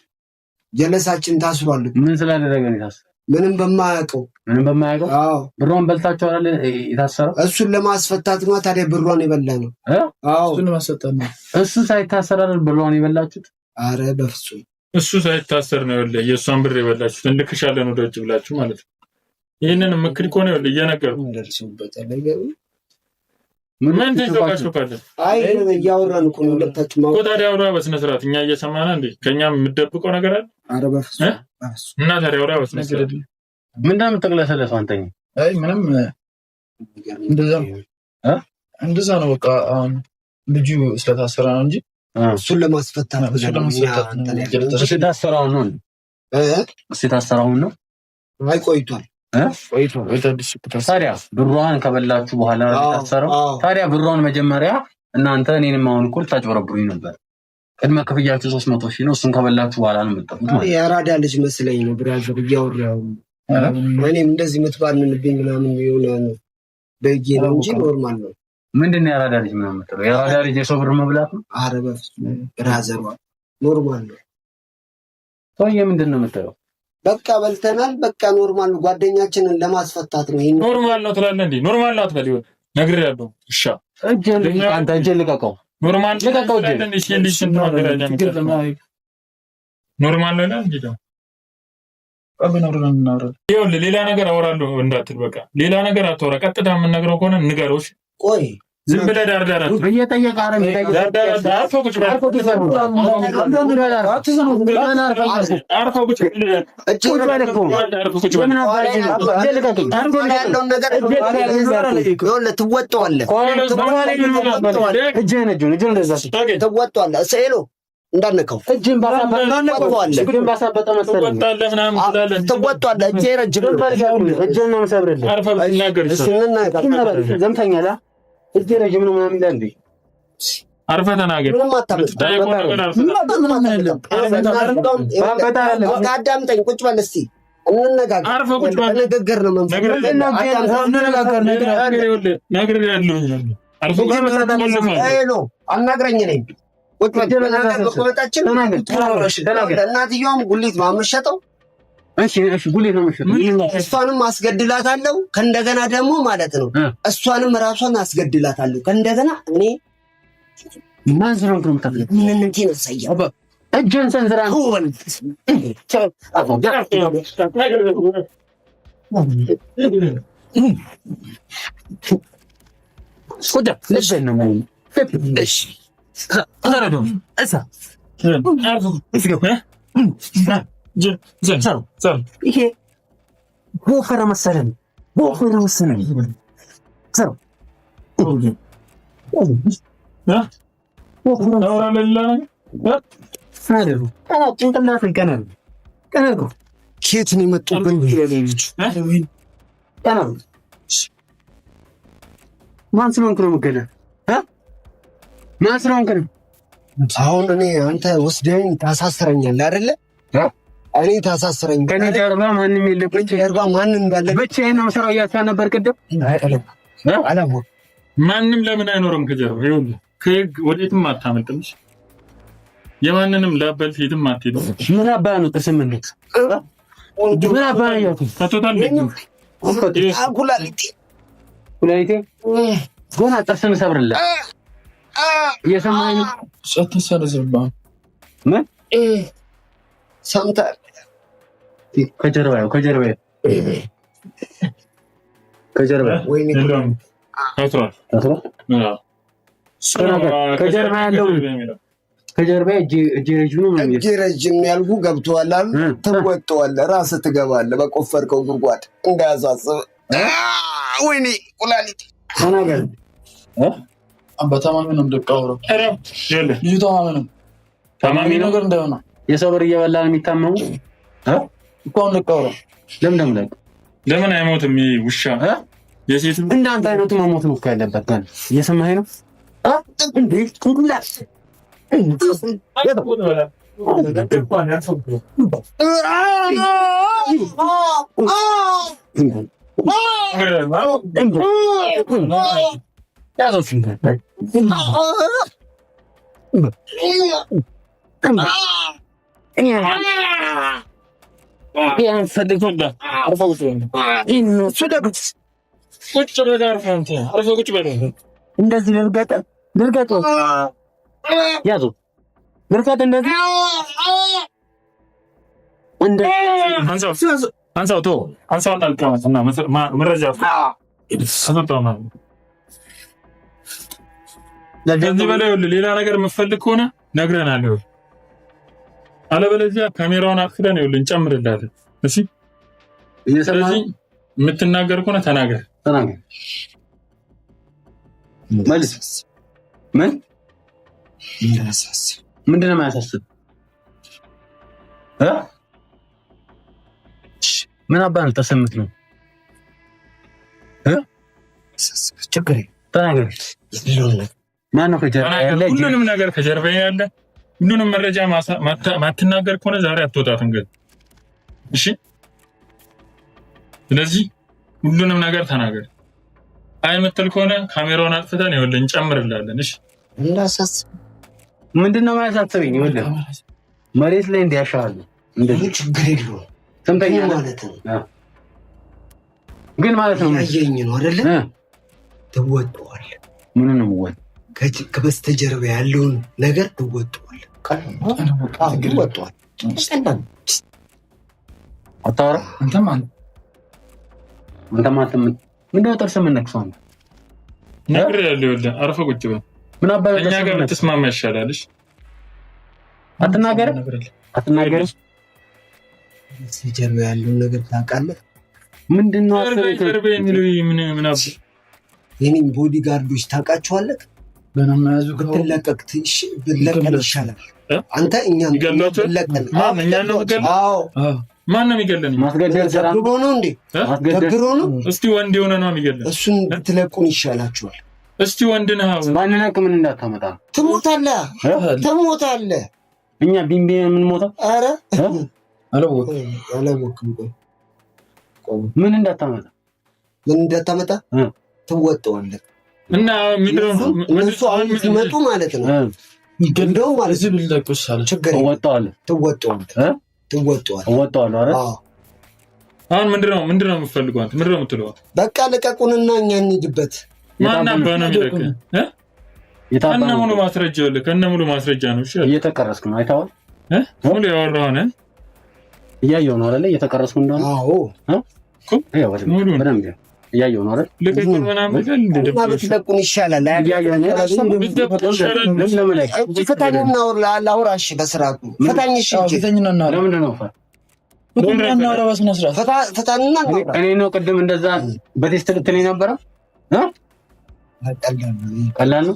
ጀለሳችን ታስሯል። ምን ስላደረገ ነው ታስሯል? ምንም በማያውቀው አዎ ብሯን በልታቸው አይደል የታሰረው? እሱን ለማስፈታት ነው። ታዲያ ብሯን የበላ ነው። አዎ እሱን ለማስፈታት ነው። እሱ ሳይታሰር አይደል ብሯን የበላችሁት? አረ በፍጹም እሱ ሳይታሰር ነው ያለ የእሷን ብር የበላችሁት። እንልክሻለን ወደ ውጭ ብላችሁ ማለት ነው። ይሄንን ምክር እኮ ነው እየነገርኩ እንደርሱበታል ነገር ምን ተጨቃጭቃለ? አይ እያወራን እኮ ነው ሁለታችን እኮ። ታዲያ አውራ በስነ ስርዓት። እኛ እየሰማና እንዴ ከኛ የምትደብቀው ነገር አለ? አረ በፍጹም እና ታዲያ አውራ በስነ ስርዓት። ምን እንደምትጠቅለሰለስ አንተኝ? አይ ምንም እንደዛ ነው በቃ። አሁን ልጁ ስለታሰረ ነው እንጂ እሱን ለማስፈታት ስለታሰረው ነው። አይ ቆይቷል። ታዲያ ብሯን ከበላችሁ በኋላ ታሰረው። ታዲያ ብሯን መጀመሪያ እናንተ እኔንም አሁን እኮ ልታጭበረብሩኝ ነበር። ቅድመ ክፍያችሁ 300,000 ነው። እሱን ከበላችሁ በኋላ ነው የምትጠፉት ማለት ነው። የአራዳ ልጅ መስለኝ ነው ብራዘር እያወራው። እኔም እንደዚህ የምትባልንብኝ ምናምን የሆነ በጌ ነው እንጂ ኖርማል ነው። ምንድን ነው የአራዳ ልጅ ምናምን የምትለው? የአራዳ ልጅ የሰው ብር መብላት ነው? ኧረ በፍጹም ብራዘር ኖርማል ነው። ሰውዬ ምንድን ነው የምትለው? በቃ በልተናል። በቃ ኖርማል ነው። ጓደኛችንን ለማስፈታት ነው። ይሄን ኖርማል ነው ትላለህ እንዴ? ኖርማል ነው አትበል። ይወጥ ነግሬሃለሁ። እሺ እጄን አንተ እጄን ልቀቀው። ኖርማል ልቀቀው። እጄን እሺ እንዴ ስንት ነው አገራኛ? ኖርማል ነው እንዴ? ነው ይኸውልህ ሌላ ነገር አወራለሁ እንዳትል። በቃ ሌላ ነገር አትወራ። ቀጥታ የምንነግረው ከሆነ ንገረው። እሺ ቆይ ዝም ብለህ ዳርዳር እየጠየቀ አይደል? እንዳነካው እጅን ባሳበጠ መሰለኝ ትወጣለህ። እጄ ረጅም ነው። እጄን ነው የምሰብርልህ። ዘምተኛል። እጄ ረጅም ነው ምናምን ይላል እንዴ? አርፈህ ተናገር። አዳምጠኝ። ቁጭ በል እስኪ እንነጋገር። ንግግር ነው አናግረኝ ነኝ። እናትየዋም ጉሊት ነው የምትሸጠው። ጉሊት ነው የምትሸጠው። እሷንም አስገድላታለሁ ከእንደገና ደግሞ ማለት ነው እሷንም ራሷን አስገድላታለሁ ከእንደገና። እኔ ማን ነው የምታፈለው? ምን ነው ሰያው እጅን ሰንዝራ ይሄ ወፈረ መሰለኝ። ኬት ነው የመጡብን? ማን ስለሆንክ ነው የምትገለው? ማን ስለሆንክ ነው? አሁን እኔ አንተ ወስደኝ ታሳስረኛለህ አይደለ? እኔ ታሳስረኝ። ከኔ ጀርባ ማንም የለም። ጀርባ ማንም እንዳለ ብቻዬን ነው የምሰራው እያልኩህ ነበር ቅድም። አላወኩም። ማንም ለምን አይኖርም ከጀርባ? ይኸውልህ ከህግ ወዴትም አታመልጥም። የማንንም ላበልት የትም አትሄድም። ምን አባህ ነው ተሰምነት? ምን አባህ ነው ያልኩህ? ከቶታል ኩላሊቴ ጎና ጥርስን ሰብርልህ እየሰማኸኝ ነው? ሰተሰረዘባ ምን ሰምተሃል? ከጀርባዬ ወይኔ አትሯል ከጀርባ ያለው ከጀርባ እጄ ረጅም ነው። እጄ ረጅም ያልኩ ገብቶሃል አይደል? ትወጣዋለህ፣ ራስህ ትገባለህ በቆፈርከው ጉድጓድ እንዳያሳስብ። ወይኔ ኩላሊት ተናገር። በታማሚ ነው እንደቃወረው ልጁ ታማሚ ነገር እንዳይሆነ የሰው ብር እየበላ ነው የሚታመሙ እኮ እንደቃወረው ለምን አይሞትም? ውሻ የሴት እንዳንተ አይነቱ መሞት ነው ያለበት። ጋር እየሰማኸኝ ነው? እንዴ ኩላስ እንደዚህ ልርገጥ ያዙ ልርገጥ እንደዚህ አንሳውና ልቀመጥና መረጃ ከዚህ በላይ ሌላ ነገር የምፈልግ ከሆነ ነግረናል። አለበለዚያ ካሜራውን አጥፍተን እንጨምርላለን። እሺ፣ ስለዚህ የምትናገር ከሆነ ተናገር። መልስ። ምን ምንድነው የማያሳስብ? ምን አባል ተሰምት ነው? ችግር ተናገር። ማነው ከጀርባ ያለ? ሁሉንም ነገር ከጀርባ ያለ ሁሉንም መረጃ ማትናገር ከሆነ ዛሬ አትወጣትም። ግን እሺ፣ ስለዚህ ሁሉንም ነገር ተናገር። አይ የምትል ከሆነ ካሜራውን አጥፍተን እንጨምርላለን። እሺ፣ እንዳሳስብ ምንድነው የማያሳስበኝ? መሬት ላይ እንዲያሻሉ እንደዚህ ችግር የለውም። ሰምተኛ ማለት ነው ግን ማለት ነው ያየኝ ነው አይደለ? ትወጣዋለህ። ምኑን ነው ወጥ ከበስተጀርባ ያለውን ነገር ትወጣዋለህ። ትወጣዋለህ። አታወራ አንተማ ምንድነው ጥርስ የምነክሰው? ነገር ያለው አርፈህ ቁጭ በል። ምን አባል እኛ ጋር ብትስማማ ይሻላል። እሺ፣ አትናገር። ጀርባ ያለውን ነገር ታውቃለህ? ምንድነው ጀርባ የሚለው ምን አባ የኔን ቦዲ ጋርዶች ታውቃቸዋለህ? በነማያዙ ብትለቀቅ ይሻላል። አንተ እኛን ብትለቀቅ ማን ነው የሚገለን? ማስገደል ዘግሮ ነው እንዴ? ዘግሮ ነው። እስቲ ወንድ የሆነ ነው የሚገለን። እሱን ብትለቁን ይሻላችኋል። እስቲ ወንድ ነህ። ማንነቅ ምን እንዳታመጣ ትሞታለህ። እኛ ቢምቢ የምንሞተው። ኧረ አላወቅም። ምን እንዳታመጣ ትወጣዋለህ። እና እነሱ አሁን ሲመጡ ማለት ነው እንደው ማለት እዚህ ብልጠቁሳል ችግር ትወጣዋለህ። አሁን ምንድነው የምትፈልገው? አንተ ምንድነው የምትለው? በቃ ልቀቁንና እኛ እንሂድበት። ማናም ባና ሚለቀ ከነ ሙሉ ማስረጃ አለ። ከነ ሙሉ ማስረጃ ነው። እሺ፣ እየተቀረስክ ነው። አይተኸዋል? ሙሉ ያወራው ነው። እያየሁ ነው አይደል? እየተቀረስኩ እንደሆነ። አዎ፣ ሙሉ በደንብ እያየሁ ነው አይደል? ልቀቁን ምናምን ነገር ልቀቁን ይሻላል። ፍታኝና ላውራሽ በስርዓቱ ፍታኝ። እሺ፣ ለምንድን ነው ፍታኝና እኔ ነው ቅድም እንደዛ በቴስት ልትለኝ ነበረ። ቀላል ነው።